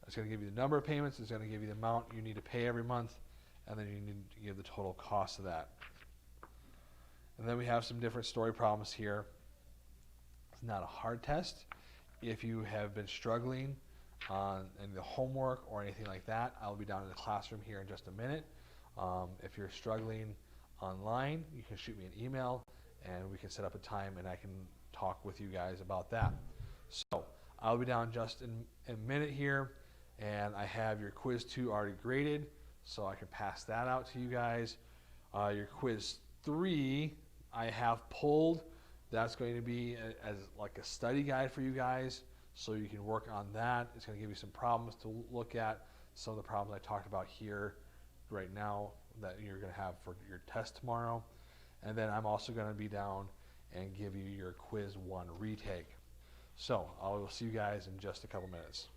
It's going to give you the number of payments. It's going to give you the amount you need to pay every month, and then you need to give the total cost of that. And then we have some different story problems here. It's not a hard test. If you have been struggling on any of the homework or anything like that, I'll be down in the classroom here in just a minute. If you're struggling online, you can shoot me an email and we can set up a time and I can talk with you guys about that. So I'll be down just in a minute here, and I have your quiz 2 already graded, so I can pass that out to you guys. Your quiz 3 I have pulled. That's going to be as like a study guide for you guys, so you can work on that. It's going to give you some problems to look at, some of the problems I talked about here right now that you're going to have for your test tomorrow. And then I'm also going to be down and give you your quiz 1 retake. So I will see you guys in just a couple minutes.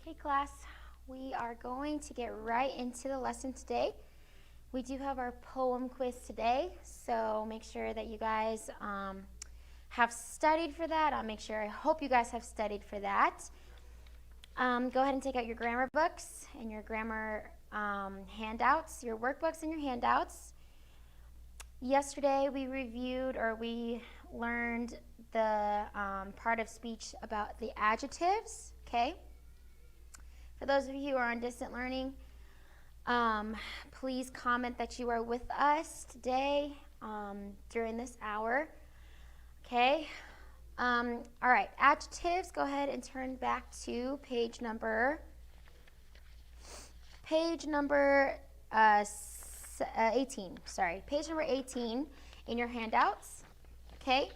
Okay, class, we are going to get right into the lesson today. We do have our poem quiz today, so make sure that you guys have studied for that. I hope you guys have studied for that. Go ahead and take out your grammar books and your grammar handouts, your workbooks and your handouts. Yesterday we learned the part of speech about the adjectives, okay? For those of you who are on distant learning, please comment that you are with us today during this hour, okay? All right, adjectives, go ahead and turn back to page number 18, sorry, page number 18 in your handouts, okay?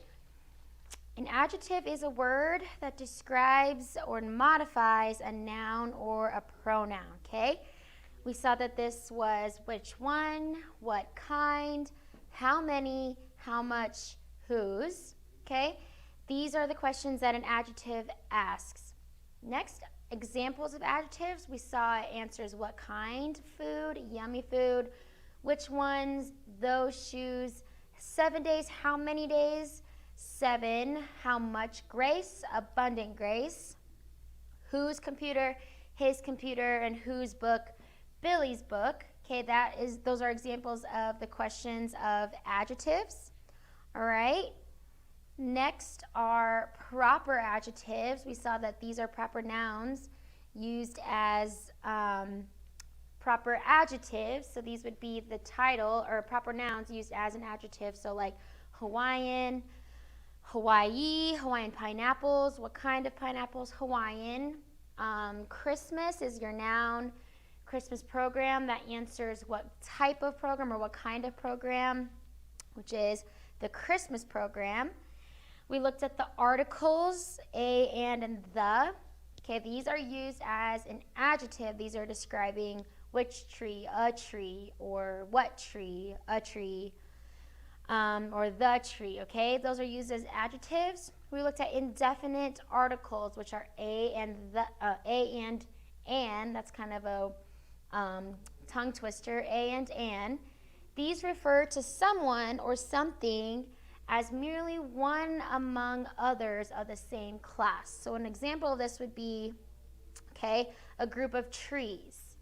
An adjective is a word that describes or modifies a noun or a pronoun, okay? We saw that this was which one, what kind, how many, how much, whose, okay? These are the questions that an adjective asks. Next, examples of adjectives. We saw answers what kind, food, yummy food, which ones, those shoes, 7 days, how many days, 7, how much grace, abundant grace, whose computer, his computer, and whose book, Billy's book. Okay, those are examples of the questions of adjectives. All right. Next are proper adjectives. We saw that these are proper nouns used as proper adjectives. So these would be the title, or proper nouns used as an adjective. So like Hawaiian, Hawaii, Hawaiian pineapples. What kind of pineapples? Hawaiian. Christmas is your noun. Christmas program, that answers what type of program or what kind of program, which is the Christmas program. We looked at the articles, a, and the. Okay, these are used as an adjective. These are describing which tree, or what tree, a tree, or the tree, okay? Those are used as adjectives. We looked at indefinite articles, which are a and the, and. That's kind of a tongue twister, a and. These refer to someone or something as merely one among others of the same class. So an example of this would be, okay, a group of trees.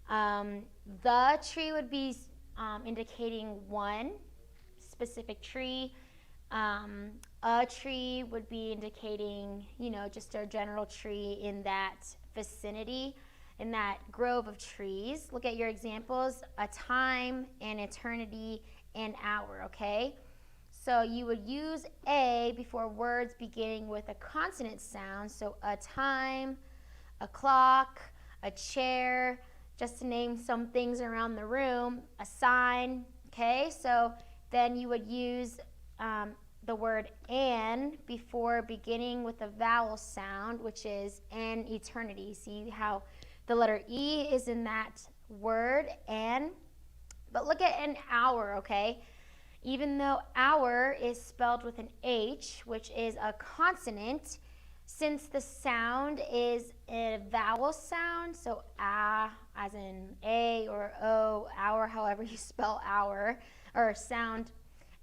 The tree would be indicating one specific tree. A tree would be indicating, just a general tree in that vicinity, in that grove of trees. Look at your examples, a time, an eternity, an hour, okay? So you would use a before words beginning with a consonant sound. So a time, a clock, a chair, just to name some things around the room, a sign, okay? So then you would use the word an before beginning with a vowel sound, which is an eternity. See how the letter E is in that word, an. But look at an hour, okay? Even though hour is spelled with an H, which is a consonant, since the sound is a vowel sound, so a as in A or O, hour, however you spell hour, or sound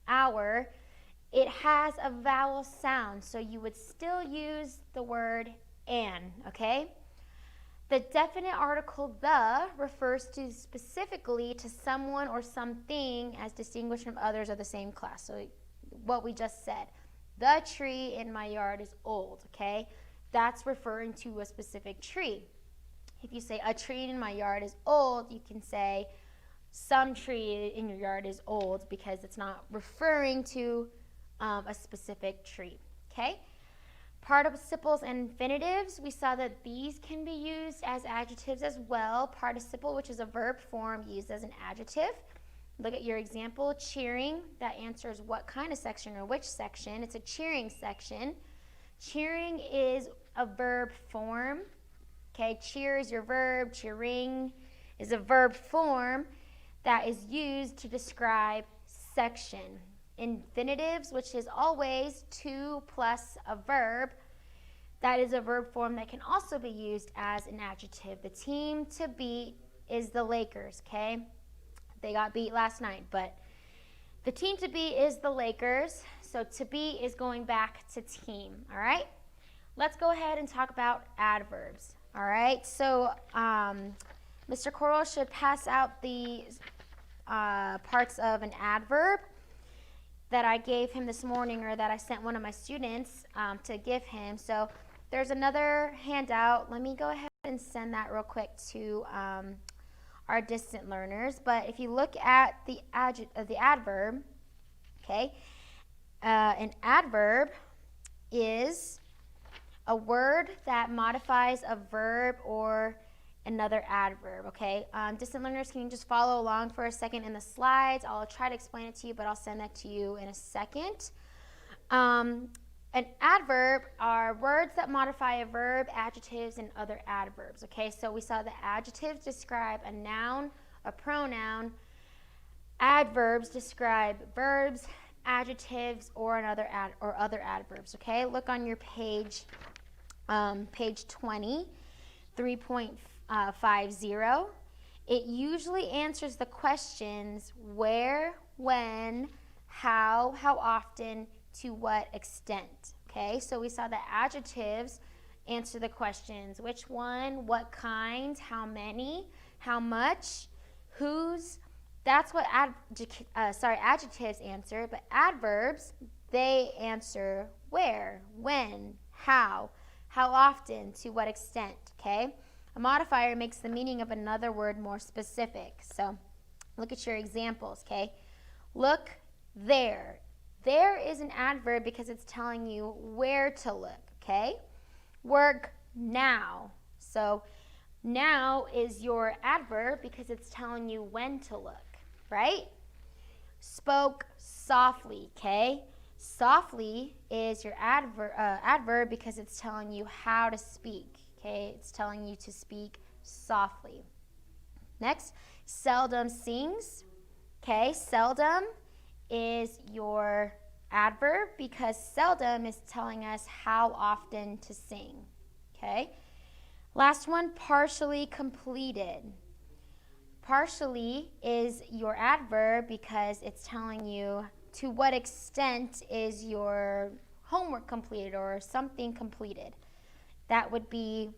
hour, it has a vowel sound, so you would still use the word an, okay? The definite article the refers to specifically to someone or something as distinguished from others of the same class. So what we just said, the tree in my yard is old, okay? That's referring to a specific tree. If you say a tree in my yard is old, you can say some tree in your yard is old because it's not referring to a specific tree, okay? Participles and infinitives, we saw that these can be used as adjectives as well. Participle, which is a verb form used as an adjective. Look at your example, cheering. That answers what kind of section or which section. It's a cheering section. Cheering is a verb form. Okay, cheer is your verb. Cheering is a verb form that is used to describe section. Infinitives, which is always to plus a verb. that is a verb form that can also be used as an adjective. The team to beat is the Lakers, okay? They got beat last night, but the team to beat is the Lakers. So to beat is going back to team, all right? Let's go ahead and talk about adverbs, all right? So Mr. Coral should pass out the parts of an adverb that I gave him this morning, or that I sent one of my students to give him. So there's another handout. Let me go ahead and send that real quick to our distant learners. But if you look at the adverb, okay, an adverb is a word that modifies a verb or another adverb, okay? Distant learners, can you just follow along for a second in the slides? I'll try to explain it to you, but I'll send that to you in a second. An adverb are words that modify a verb, adjectives, and other adverbs, okay? So we saw the adjectives describe a noun, a pronoun. Adverbs describe verbs, adjectives, or other adverbs, okay? Look on your page, page 20, 3.50. It usually answers the questions where, when, how often, to what extent, okay? So we saw the adjectives answer the questions: which one, what kind, how many, how much, whose. That's what adjectives answer, but adverbs, they answer where, when, how often, to what extent, okay? A modifier makes the meaning of another word more specific. So look at your examples, okay? Look there. There is an adverb because it's telling you where to look, okay? Work now. So now is your adverb because it's telling you when to look, right? Spoke softly, okay? Softly is your adverb because it's telling you how to speak, okay? It's telling you to speak softly. Next, seldom sings, okay? Seldom is your adverb because seldom is telling us how often to sing, okay? Last one, partially completed. Partially is your adverb because it's telling you to what extent is your homework completed or something completed. That would be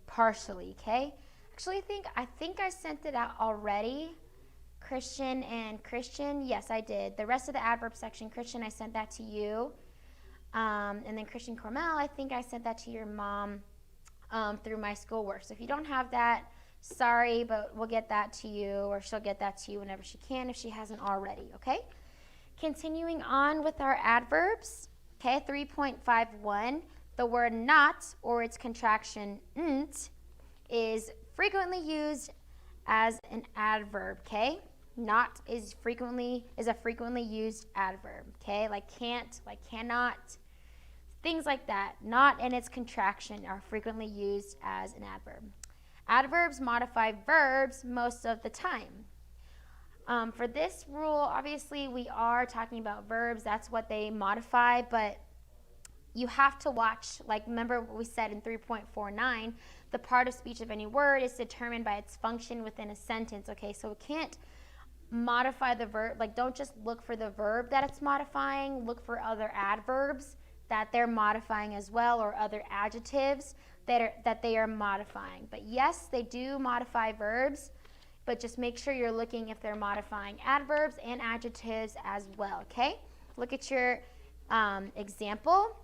partially, okay? Actually, I think I sent it out already. Christian and Christian, yes, I did. The rest of the adverb section, Christian, I sent that to you. And then Christian Cormel, I think I sent that to your mom through my schoolwork. So if you don't have that, sorry, but we'll get that to you, or she'll get that to you whenever she can if she hasn't already, okay? Continuing on with our adverbs, okay, 3.51, the word not, or its contraction nt, is frequently used as an adverb, okay? Not is a frequently used adverb, okay? Like can't, like cannot, things like that. Not and its contraction are frequently used as an adverb. Adverbs modify verbs most of the time. For this rule, obviously we are talking about verbs. That's what they modify, but you have to watch, like remember what we said in 3.49, the part of speech of any word is determined by its function within a sentence, okay? So it can't modify the verb, like don't just look for the verb that it's modifying, look for other adverbs that they're modifying as well, or other adjectives that they are modifying. But yes, they do modify verbs, but just make sure you're looking if they're modifying adverbs and adjectives as well, okay? Look at your example.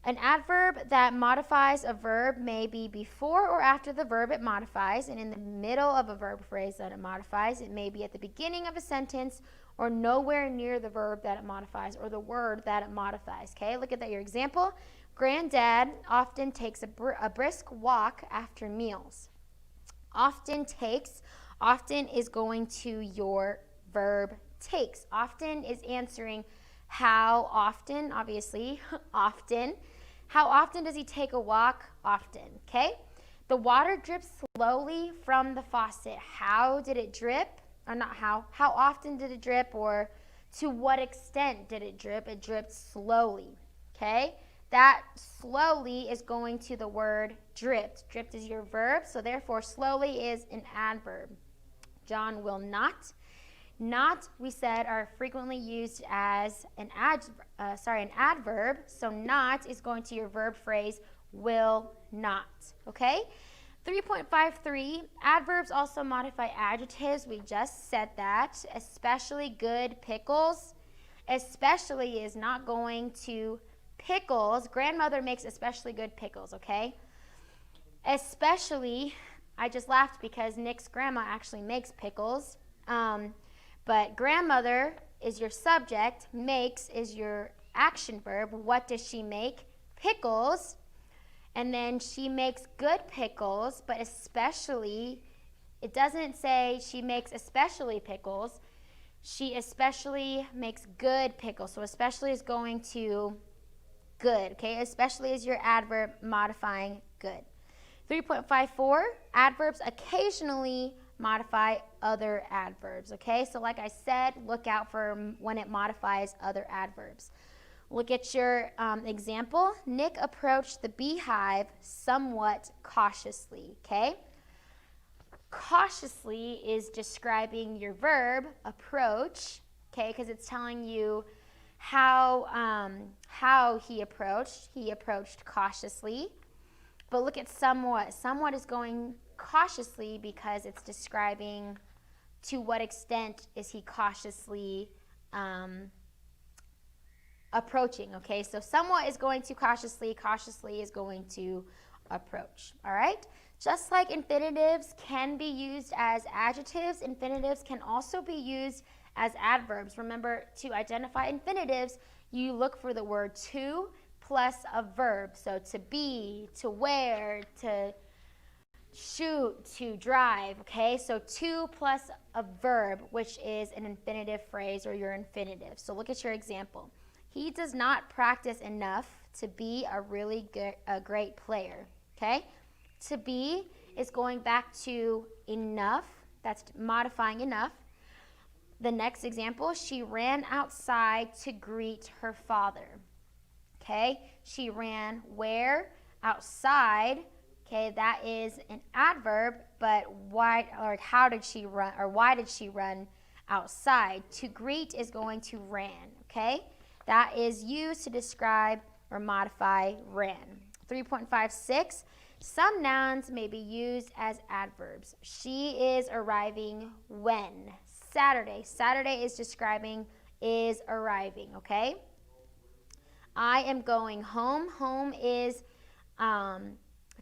An adverb that modifies a verb may be before or after the verb it modifies, and in the middle of a verb phrase that it modifies. It may be at the beginning of a sentence or nowhere near the verb that it modifies or the word that it modifies, okay? Look at that, your example. Granddad often takes a brisk walk after meals. Often is going to your verb takes. Often is answering how often, obviously, often. How often does he take a walk? Often, okay? The water drips slowly from the faucet. How did it drip? Or not how often did it drip, or to what extent did it drip? It dripped slowly, okay? that slowly is going to the word dripped. Dripped is your verb, so therefore slowly is an adverb. John will not. Not, we said, are frequently used as an adverb. So not is going to your verb phrase will not. Okay? 3.53, adverbs also modify adjectives. We just said that. Especially good pickles. Especially is not going to pickles. Grandmother makes especially good pickles, okay? Especially, I just laughed because Nick's grandma actually makes pickles. But grandmother is your subject. Makes is your action verb. What does she make? Pickles. And then she makes good pickles, but especially, it doesn't say she makes especially pickles. She especially makes good pickles. So especially is going to good, okay? Especially is your adverb modifying good. 3.54, adverbs occasionally modify other adverbs, okay? So like I said, look out for when it modifies other adverbs. Look at your example. Nick approached the beehive somewhat cautiously, okay? Cautiously is describing your verb, approach, okay, because it's telling you how he approached. He approached cautiously. But look at somewhat. Somewhat is going cautiously because it's describing to what extent is he cautiously approaching, okay? So somewhat is going to cautiously. Cautiously is going to approach, all right? Just like infinitives can be used as adjectives, infinitives can also be used as adverbs. Remember, to identify infinitives, you look for the word to plus a verb. So to be, to wear, to shoot, to drive, okay? So to plus a verb, which is an infinitive phrase or your infinitive. So look at your example. He does not practice enough to be a great player, okay? To be is going back to enough. That's modifying enough. The next example, she ran outside to greet her father. Okay, she ran where? Outside. Okay, that is an adverb, but why or how did she run or why did she run outside? To greet is going to ran, okay? That is used to describe or modify ran. 3.56, some nouns may be used as adverbs. She is arriving when? Saturday. Saturday is describing is arriving, okay? I am going home. Home is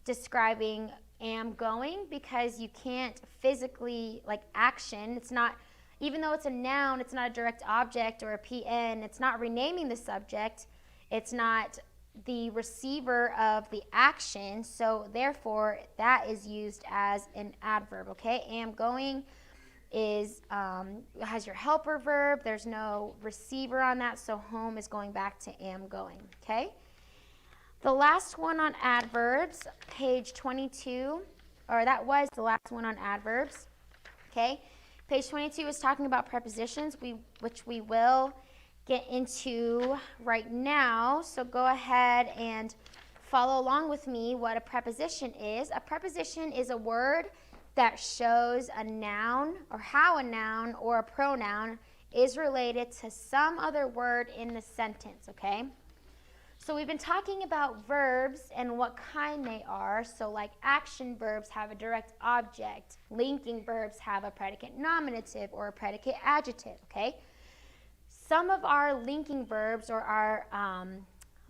describing am going because you can't physically, like action, it's not, even though it's a noun, it's not a direct object or a PN, it's not renaming the subject, it's not the receiver of the action, so therefore that is used as an adverb, okay? Am going is has your helper verb, there's no receiver on that, so home is going back to am going, okay? The last one on adverbs, page 22, or that was the last one on adverbs, okay? Page 22 is talking about prepositions, which we will get into right now. So go ahead and follow along with me what a preposition is. A preposition is a word that shows a noun or how a noun or a pronoun is related to some other word in the sentence, okay? So we've been talking about verbs and what kind they are. So like action verbs have a direct object. Linking verbs have a predicate nominative or a predicate adjective, okay? Some of our linking verbs or our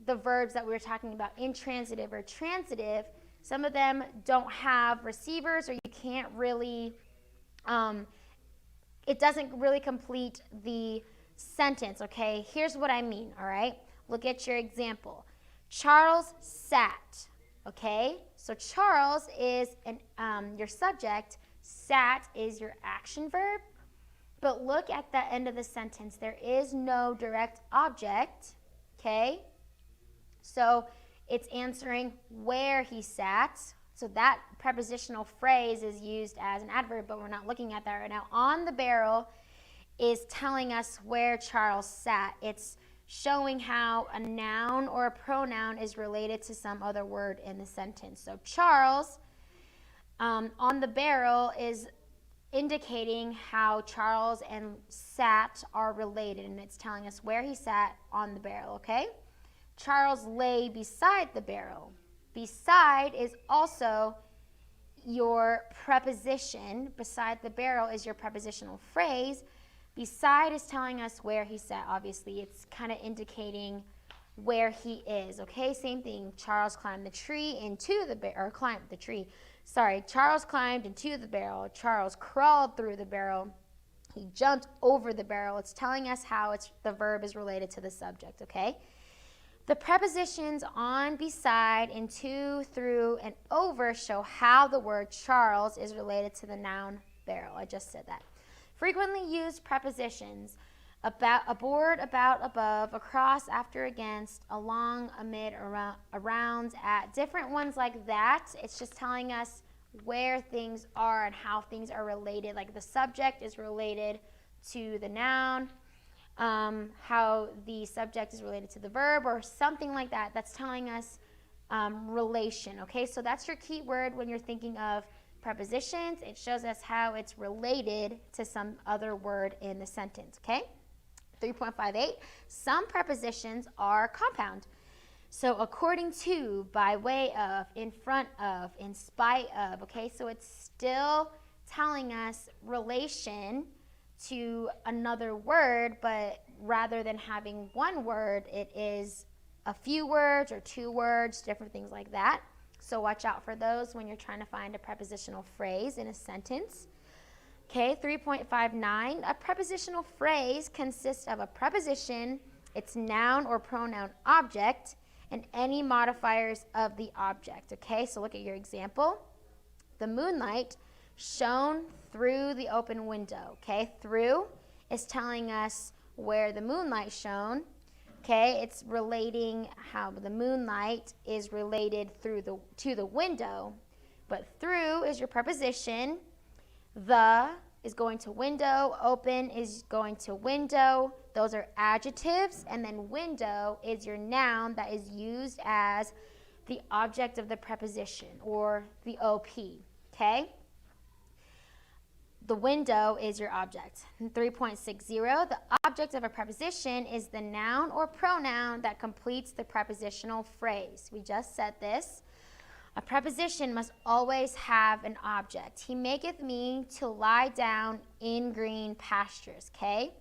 the verbs that we were talking about, intransitive or transitive, some of them don't have receivers or you can't really, it doesn't really complete the sentence, okay? Here's what I mean, all right? Look at your example. Charles sat, okay? So Charles is your subject, sat is your action verb, but look at the end of the sentence. There is no direct object, okay? So it's answering where he sat. So that prepositional phrase is used as an adverb, but we're not looking at that right now. On the barrel is telling us where Charles sat. It's showing how a noun or a pronoun is related to some other word in the sentence. So Charles on the barrel is indicating how Charles and sat are related, and it's telling us where he sat on the barrel, okay? Charles lay beside the barrel. Beside is also your preposition. Beside the barrel is your prepositional phrase. Beside is telling us where he sat, obviously. It's kind of indicating where he is, okay? Same thing. Charles climbed the tree into the barrel, or climbed the tree. Sorry, Charles climbed into the barrel. Charles crawled through the barrel. He jumped over the barrel. It's telling us how the verb is related to the subject, okay? The prepositions on, beside, into, through, and over show how the word Charles is related to the noun barrel. I just said that. Frequently used prepositions: about, aboard, about, above, across, after, against, along, amid, around, at. Different ones like that. It's just telling us where things are and how things are related. Like the subject is related to the noun, how the subject is related to the verb, or something like that. That's telling us relation, okay? So that's your key word when you're thinking of prepositions. It shows us how it's related to some other word in the sentence, okay? 3.58, some prepositions are compound. So according to, by way of, in front of, in spite of, okay? So it's still telling us relation to another word, but rather than having one word, it is a few words or two words, different things like that. So watch out for those when you're trying to find a prepositional phrase in a sentence. Okay, 3.59, a prepositional phrase consists of a preposition, its noun or pronoun object, and any modifiers of the object. Okay, so look at your example. The moonlight shone through the open window. Okay, through is telling us where the moonlight shone. Okay, it's relating how the moonlight is related to the window, but through is your preposition. The is going to window, open is going to window. Those are adjectives, and then window is your noun that is used as the object of the preposition, or the OP, okay? The window is your object. 3.60, the object of a preposition is the noun or pronoun that completes the prepositional phrase. We just said this. A preposition must always have an object. He maketh me to lie down in green pastures, okay?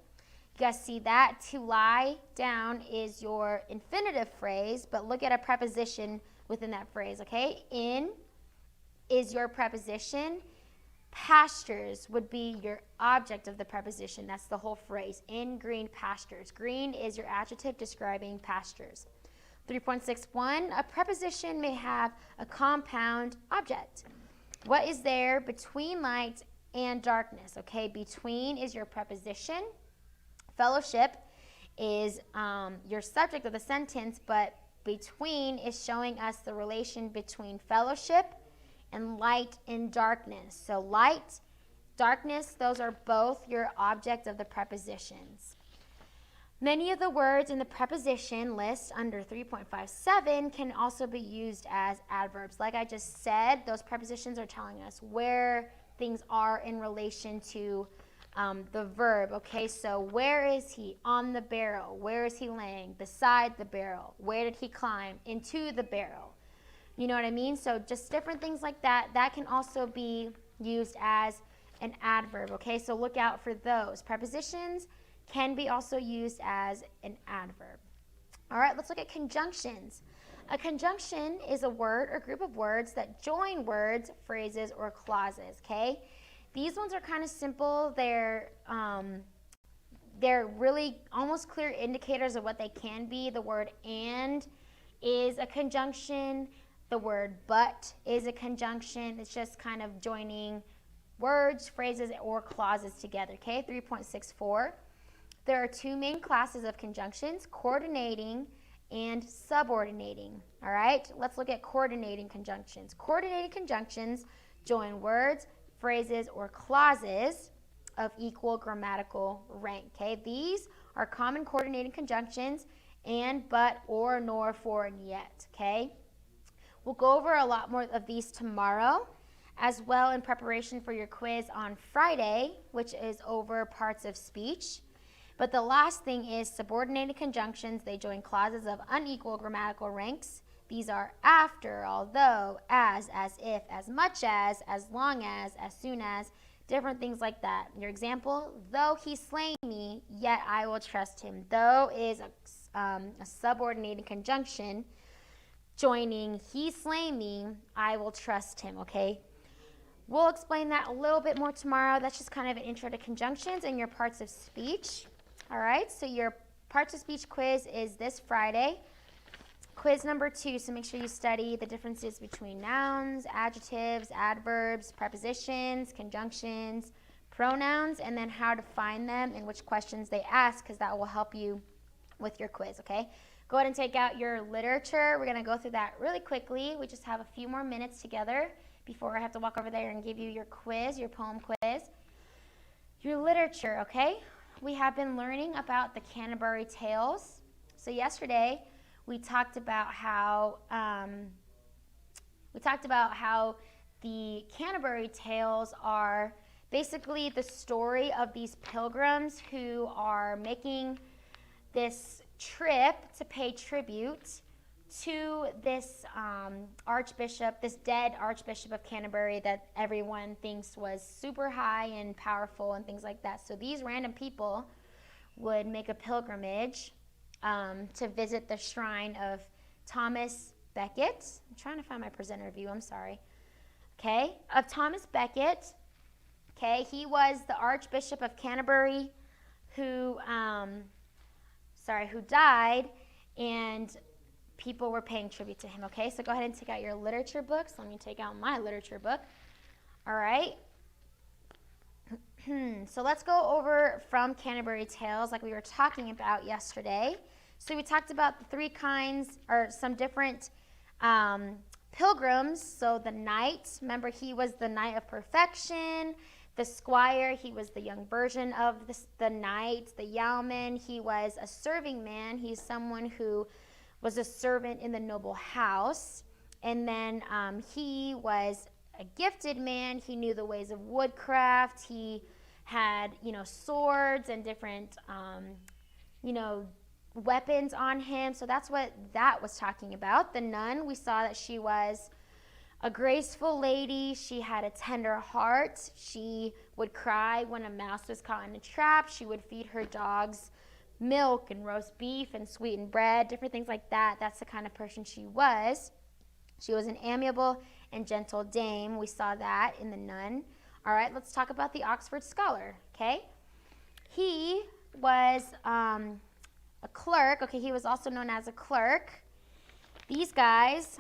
You guys see that? To lie down is your infinitive phrase, but look at a preposition within that phrase, okay? In is your preposition. Pastures would be your object of the preposition. That's the whole phrase. In green pastures. Green is your adjective describing pastures. 3.61, a preposition may have a compound object. What is there between light and darkness? Okay, between is your preposition. Fellowship is your subject of the sentence, but between is showing us the relation between fellowship and light and darkness. So light, darkness, those are both your object of the prepositions. Many of the words in the preposition list under 3.57 can also be used as adverbs. Like I just said, those prepositions are telling us where things are in relation to the verb. Okay, so where is he? On the barrel. Where is he laying? Beside the barrel. Where did he climb? Into the barrel. You know what I mean? So just different things like that. That can also be used as an adverb. Okay, so look out for those. Prepositions can be also used as an adverb. All right, let's look at conjunctions. A conjunction is a word or group of words that join words, phrases, or clauses, okay? These ones are kind of simple. They're really almost clear indicators of what they can be. The word and is a conjunction. The word but is a conjunction. It's just kind of joining words, phrases, or clauses together, okay? 3.64. There are two main classes of conjunctions, coordinating and subordinating, all right? Let's look at coordinating conjunctions. Coordinating conjunctions join words, phrases, or clauses of equal grammatical rank, okay? These are common coordinating conjunctions, and, but, or, nor, for, and yet, okay? We'll go over a lot more of these tomorrow, as well in preparation for your quiz on Friday, which is over parts of speech. But the last thing is subordinated conjunctions. They join clauses of unequal grammatical ranks. These are after, although, as if, as much as long as soon as, different things like that. Your example, though he slay me, yet I will trust him. Though is a subordinated conjunction joining he slay me, I will trust him, okay? We'll explain that a little bit more tomorrow. That's just kind of an intro to conjunctions and your parts of speech. All right, so your parts of speech quiz is this Friday. Quiz number 2, so make sure you study the differences between nouns, adjectives, adverbs, prepositions, conjunctions, pronouns, and then how to find them and which questions they ask, because that will help you with your quiz, okay? Go ahead and take out your literature. We're going to go through that really quickly. We just have a few more minutes together before I have to walk over there and give you your quiz, your poem quiz. Your literature, okay? We have been learning about the Canterbury Tales. So yesterday we talked about how the Canterbury Tales are basically the story of these pilgrims who are making this trip to pay tribute to this archbishop, this dead Archbishop of Canterbury that everyone thinks was super high and powerful and things like that. So these random people would make a pilgrimage to visit the shrine of Thomas Becket. I'm trying to find my presenter view, I'm sorry. Okay, of Thomas Becket. Okay, he was the Archbishop of Canterbury who died, and people were paying tribute to him, okay? So go ahead and take out your literature books. Let me take out my literature book. All right. So let's go over from Canterbury Tales like we were talking about yesterday. So we talked about the 3 kinds, or some different pilgrims. So the knight, remember he was the knight of perfection. The squire, he was the young version of the knight. The yeoman, he was a serving man. He's someone who was a servant in the noble house. And then he was a gifted man. He knew the ways of woodcraft. He had, swords and different, weapons on him. So that's what that was talking about. The nun, we saw that she was a graceful lady. She had a tender heart. She would cry when a mouse was caught in a trap. She would feed her dogs milk and roast beef and sweetened bread, different things like that. That's the kind of person she was. She was an amiable and gentle dame. We saw that in the nun. All right, let's talk about the Oxford Scholar, okay? He was a clerk. Okay, he was also known as a clerk. These guys,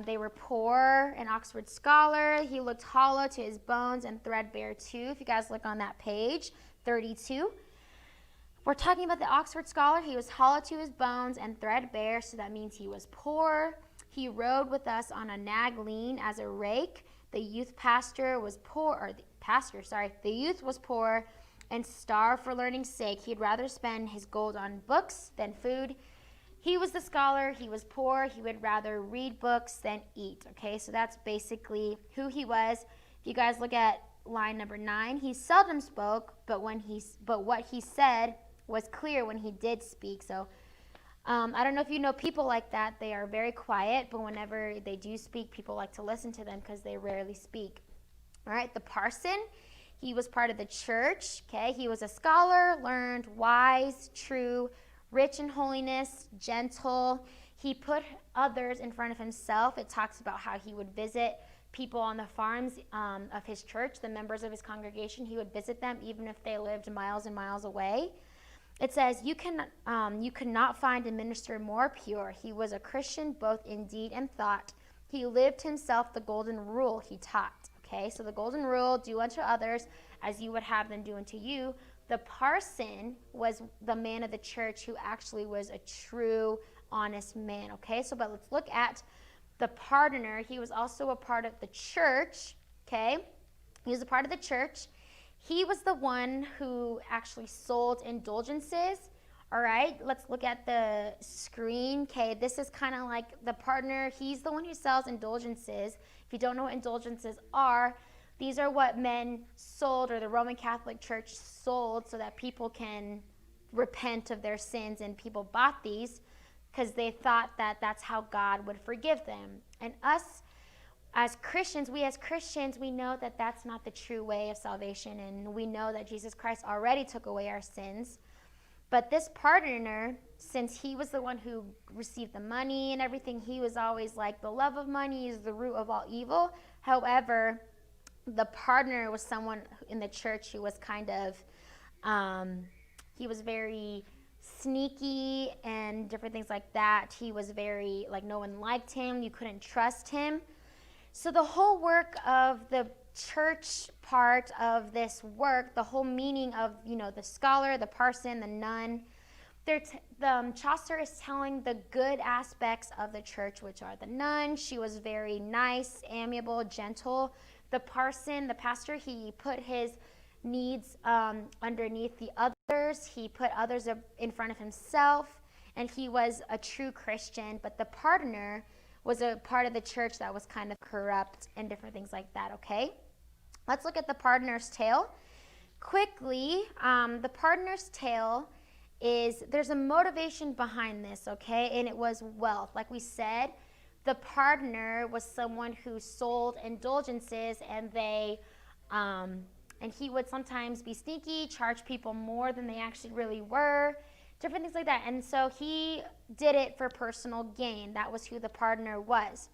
they were poor. An Oxford Scholar. He looked hollow to his bones and threadbare too. If you guys look on that page, 32. We're talking about the Oxford Scholar. He was hollow to his bones and threadbare, so that means he was poor. He rode with us on a nag lean as a rake. The youth pastor was poor, or the youth was poor and starved for learning's sake. He'd rather spend his gold on books than food. He was the scholar. He was poor. He would rather read books than eat. Okay, so that's basically who he was. If you guys look at line number 9, he seldom spoke, but what he said was clear when he did speak. So I don't know if you know people like that. They are very quiet, but whenever they do speak, people like to listen to them because they rarely speak. All right, the parson, he was part of the church. Okay, he was a scholar, learned, wise, true, rich in holiness, gentle. He put others in front of himself. It talks about how he would visit people on the farms of his church, the members of his congregation. He would visit them even if they lived miles and miles away. It says, you could not find a minister more pure. He was a Christian both in deed and thought. He lived himself the golden rule he taught. Okay, so the golden rule, do unto others as you would have them do unto you. The parson was the man of the church who actually was a true, honest man. Okay, so but let's look at the pardoner. He was also a part of the church. Okay, he was a part of the church. He was the one who actually sold indulgences All right, let's look at the screen. Okay, this is kind of like the partner. He's the one who sells indulgences. If you don't know what indulgences are, these are what men sold, or the Roman Catholic Church sold, so that people can repent of their sins. And people bought these because they thought that that's how God would forgive them. And us as Christians, we know that that's not the true way of salvation. And we know that Jesus Christ already took away our sins. But this partner, since he was the one who received the money and everything, he was always like, the love of money is the root of all evil. However, the partner was someone in the church who was kind of, he was very sneaky and different things like that. He was very, like, no one liked him. You couldn't trust him. So the whole work of the church part of this work, the whole meaning of, the scholar, the parson, the nun, Chaucer is telling the good aspects of the church, which are the nun. She was very nice, amiable, gentle. The parson, the pastor, he put his needs underneath the others. He put others in front of himself, and he was a true Christian. But the partner was a part of the church that was kind of corrupt and different things like that, okay? Let's look at the partner's tale. Quickly, the partner's tale is, there's a motivation behind this, okay? And it was wealth. Like we said, the partner was someone who sold indulgences, and and he would sometimes be sneaky, charge people more than they actually really were, different things like that. And so he did it for personal gain. That was who the partner was.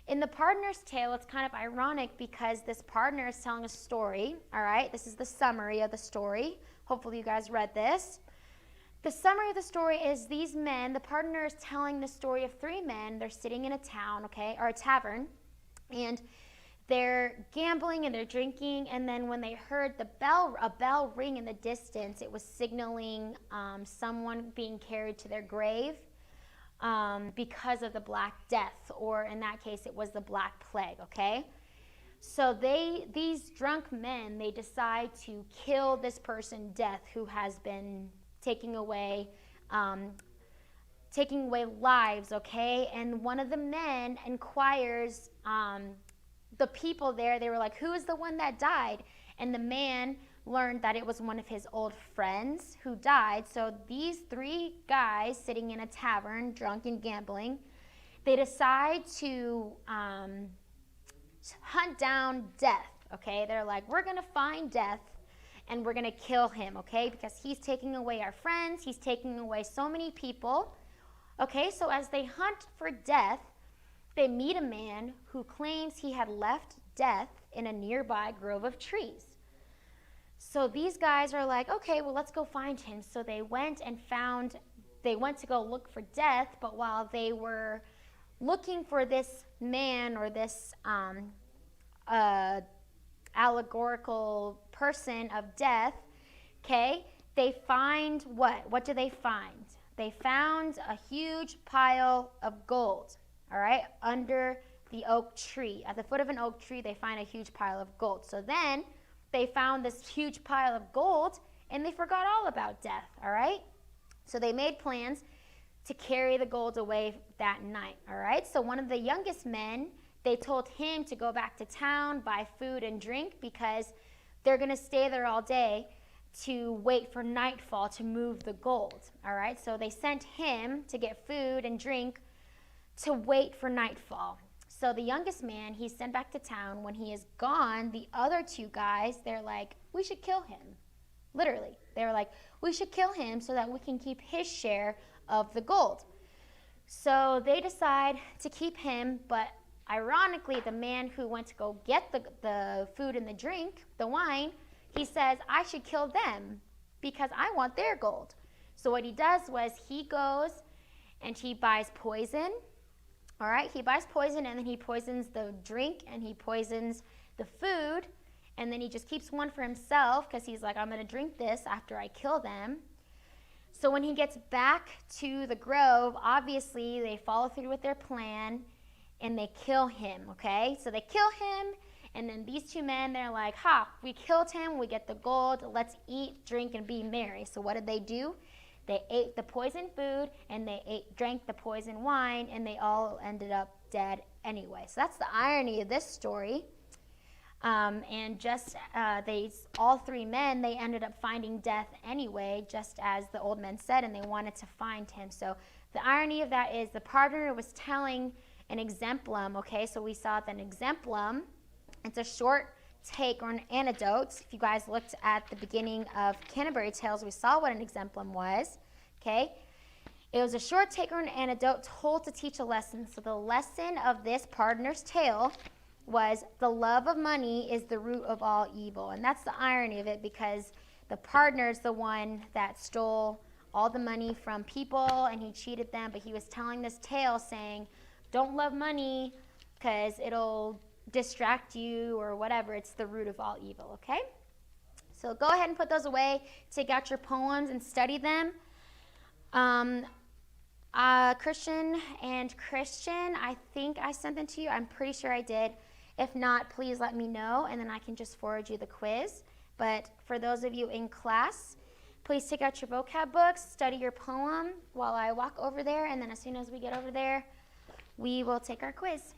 In the partner's tale, it's kind of ironic because this partner is telling a story, all right? This is the summary of the story. Hopefully you guys read this. The summary of the story is these men, the partner is telling the story of three men. They're sitting in a town, okay, or a tavern, and they're gambling and they're drinking, and then when they heard a bell ring in the distance, it was signaling someone being carried to their grave because of the Black Death, or in that case, it was the Black Plague, okay? So these drunk men, they decide to kill this person, Death, who has been taking away lives, okay? And one of the men inquires, the people there, they were like, who is the one that died? And the man learned that it was one of his old friends who died. So these three guys sitting in a tavern, drunk and gambling, they decide to hunt down Death, okay? They're like, we're going to find Death and we're going to kill him, okay? Because he's taking away our friends. He's taking away so many people, okay? So as they hunt for Death, they meet a man who claims he had left Death in a nearby grove of trees. So these guys are like, okay, well, let's go find him. So they went to go look for Death, but while they were looking for this man, or this allegorical person of Death, okay, they find what? What do they find? They found a huge pile of gold. All right, under the oak tree. At the foot of an oak tree, they find a huge pile of gold. So then they found this huge pile of gold, and they forgot all about Death, all right? So they made plans to carry the gold away that night, all right? So one of the youngest men, they told him to go back to town, buy food and drink, because they're going to stay there all day to wait for nightfall to move the gold, all right? So they sent him to get food and drink to wait for nightfall. So the youngest man, he's sent back to town. When he is gone, the other two guys, they're like, we should kill him. Literally. They were like, we should kill him so that we can keep his share of the gold. So they decide to keep him, but ironically, the man who went to go get the food and the drink, the wine, he says, I should kill them because I want their gold. So what he does was he goes and he buys poison. All right, he buys poison, and then he poisons the drink, and he poisons the food, and then he just keeps one for himself because he's like, I'm going to drink this after I kill them. So when he gets back to the grove, obviously they follow through with their plan, and they kill him, okay? So they kill him, and then these two men, they're like, we killed him, we get the gold, let's eat, drink, and be merry. So what did they do? They ate the poisoned food and they drank the poisoned wine, and they all ended up dead anyway. So that's the irony of this story. And just all three men, they ended up finding death anyway, just as the old men said, and they wanted to find him. So the irony of that is the partner was telling an exemplum. Okay, so we saw an exemplum. It's a short take or an anecdote. If you guys looked at the beginning of Canterbury Tales, we saw what an exemplum was. Okay, it was a short take or an anecdote told to teach a lesson. So the lesson of this partner's tale was the love of money is the root of all evil. And that's the irony of it, because the partner's the one that stole all the money from people and he cheated them, but he was telling this tale saying, don't love money because it'll distract you or whatever. It's the root of all evil, okay? So go ahead and put those away. Take out your poems and study them. Christian and Christian, I think I sent them to you. I'm pretty sure I did. If not, please let me know, and then I can just forward you the quiz. But for those of you in class, please take out your vocab books, study your poem while I walk over there, and then as soon as we get over there, we will take our quiz.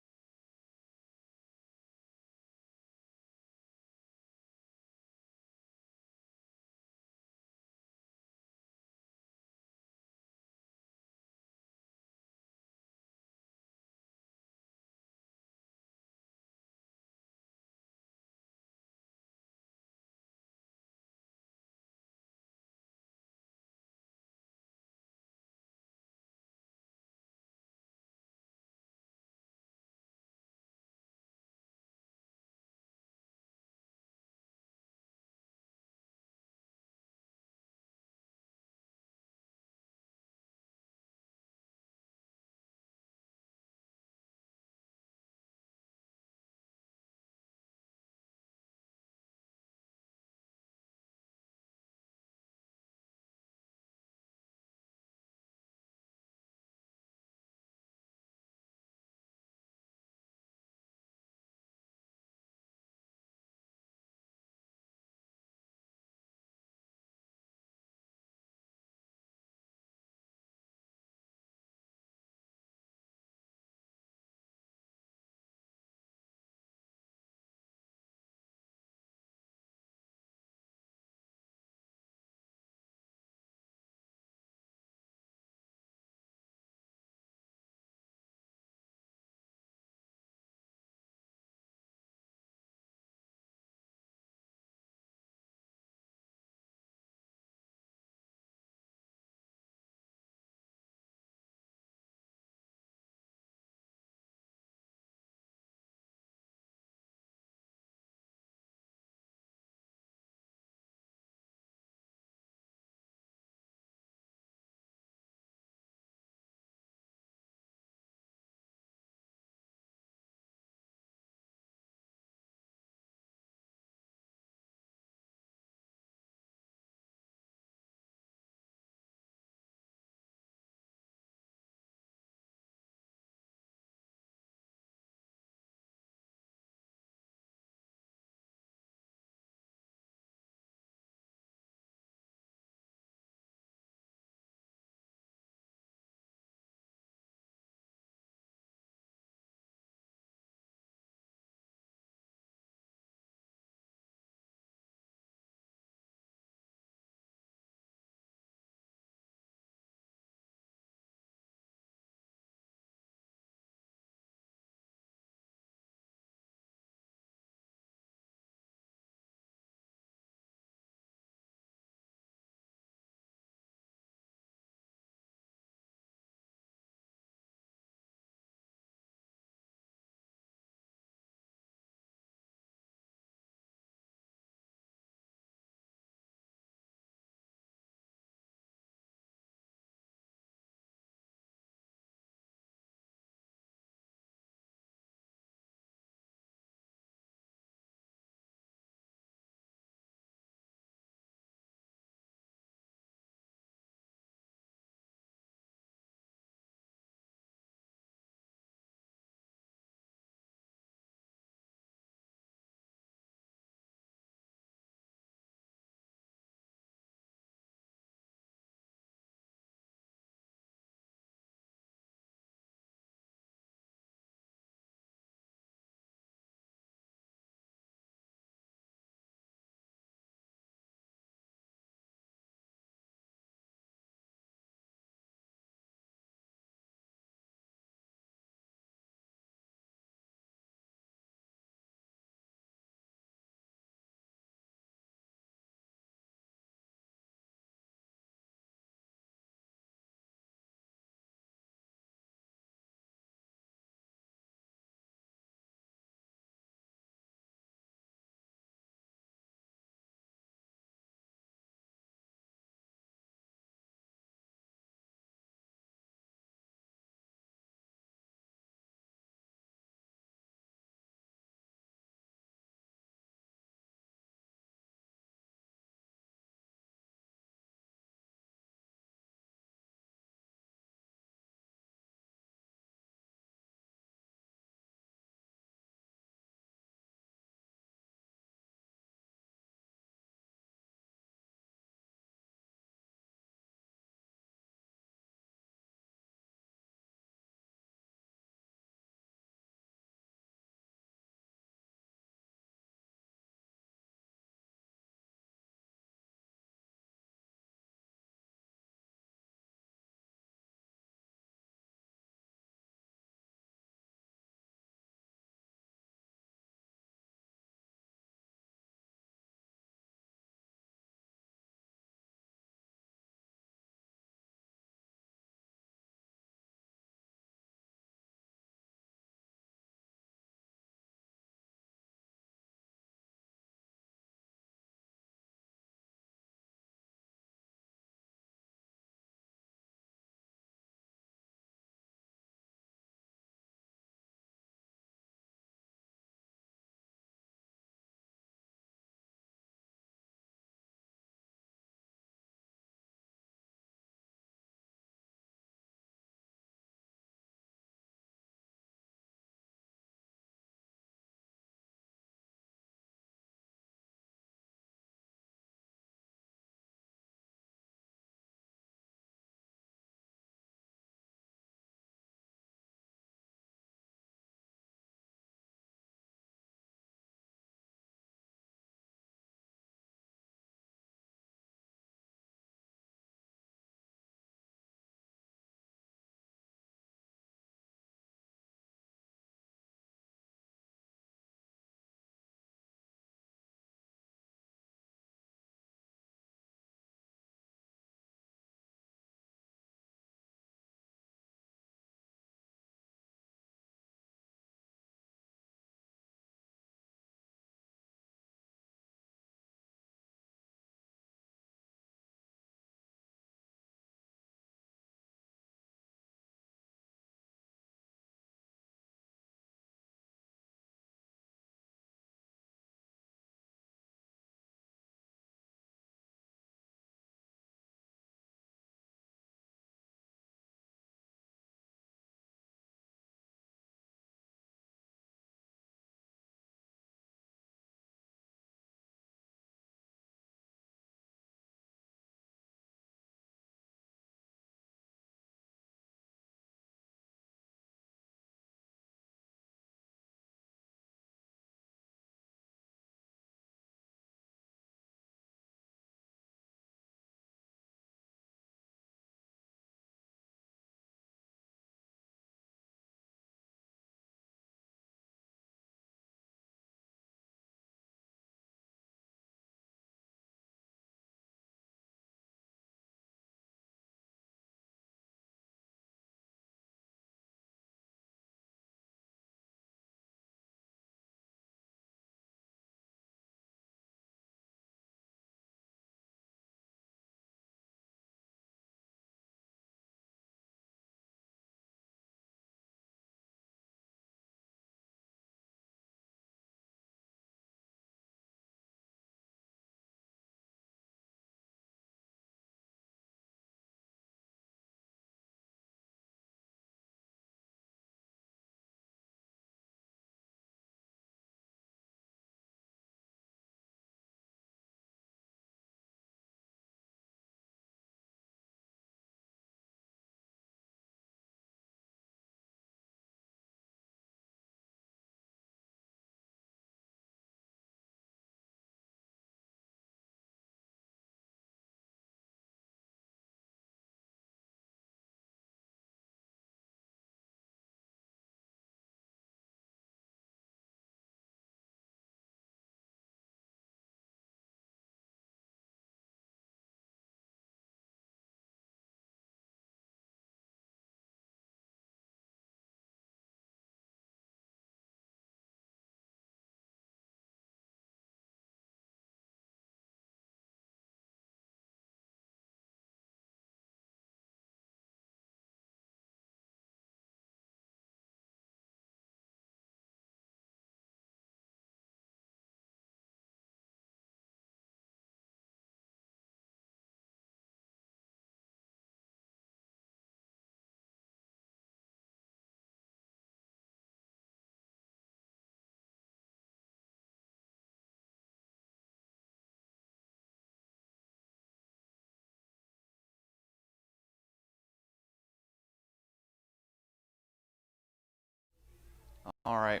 All right.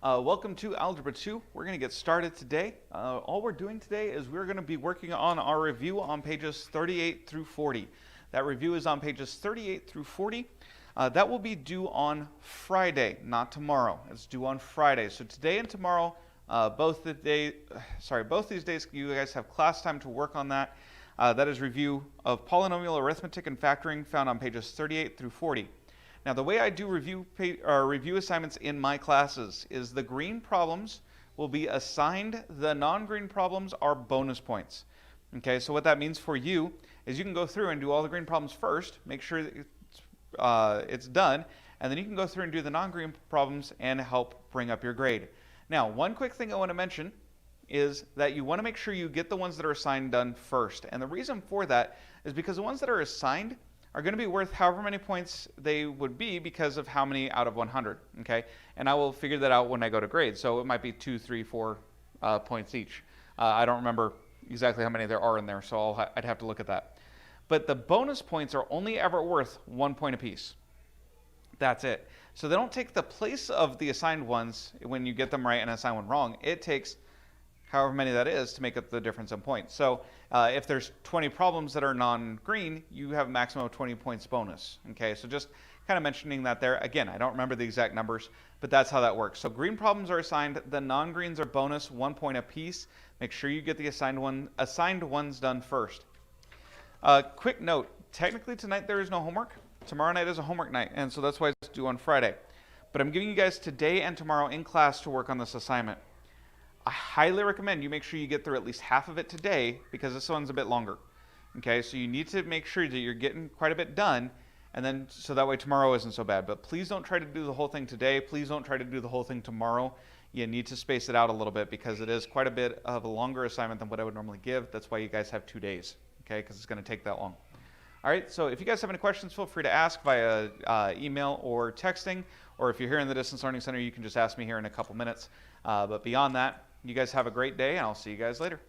Welcome to Algebra 2. We're going to get started today. All we're doing today is we're going to be working on our review on pages 38 through 40. That review is on pages 38 through 40. That will be due on Friday, not tomorrow. It's due on Friday. So today and tomorrow, both these days, you guys have class time to work on that. That is review of polynomial arithmetic and factoring found on pages 38 through 40. Now, the way I do review assignments in my classes is the green problems will be assigned. The non-green problems are bonus points. Okay, so what that means for you is you can go through and do all the green problems first, make sure that it's done, and then you can go through and do the non-green problems and help bring up your grade. Now, one quick thing I want to mention is that you want to make sure you get the ones that are assigned done first. And the reason for that is because the ones that are assigned are going to be worth however many points they would be because of how many out of 100, okay? And I will figure that out when I go to grade. So it might be 2, 3, 4 points each. I don't remember exactly how many there are in there, so I'd have to look at that. But the bonus points are only ever worth 1 point apiece. That's it. So they don't take the place of the assigned ones when you get them right and assign one wrong. It takes however many that is to make up the difference in points. So if there's 20 problems that are non-green, you have a maximum of 20 points bonus. Okay, so just kind of mentioning that there. Again, I don't remember the exact numbers, but that's how that works. So green problems are assigned, the non-greens are bonus, 1 point apiece. Make sure you get the assigned ones done first. Quick note, technically tonight there is no homework. Tomorrow night is a homework night, and so that's why it's due on Friday. But I'm giving you guys today and tomorrow in class to work on this assignment. I highly recommend you make sure you get through at least half of it today because this one's a bit longer. Okay, so you need to make sure that you're getting quite a bit done, and then so that way tomorrow isn't so bad. But please don't try to do the whole thing today. Please don't try to do the whole thing tomorrow. You need to space it out a little bit because it is quite a bit of a longer assignment than what I would normally give. That's why you guys have 2 days, okay, because it's going to take that long. All right, so if you guys have any questions, feel free to ask via email or texting, or if you're here in the Distance Learning Center, you can just ask me here in a couple minutes. But beyond that, you guys have a great day, and I'll see you guys later.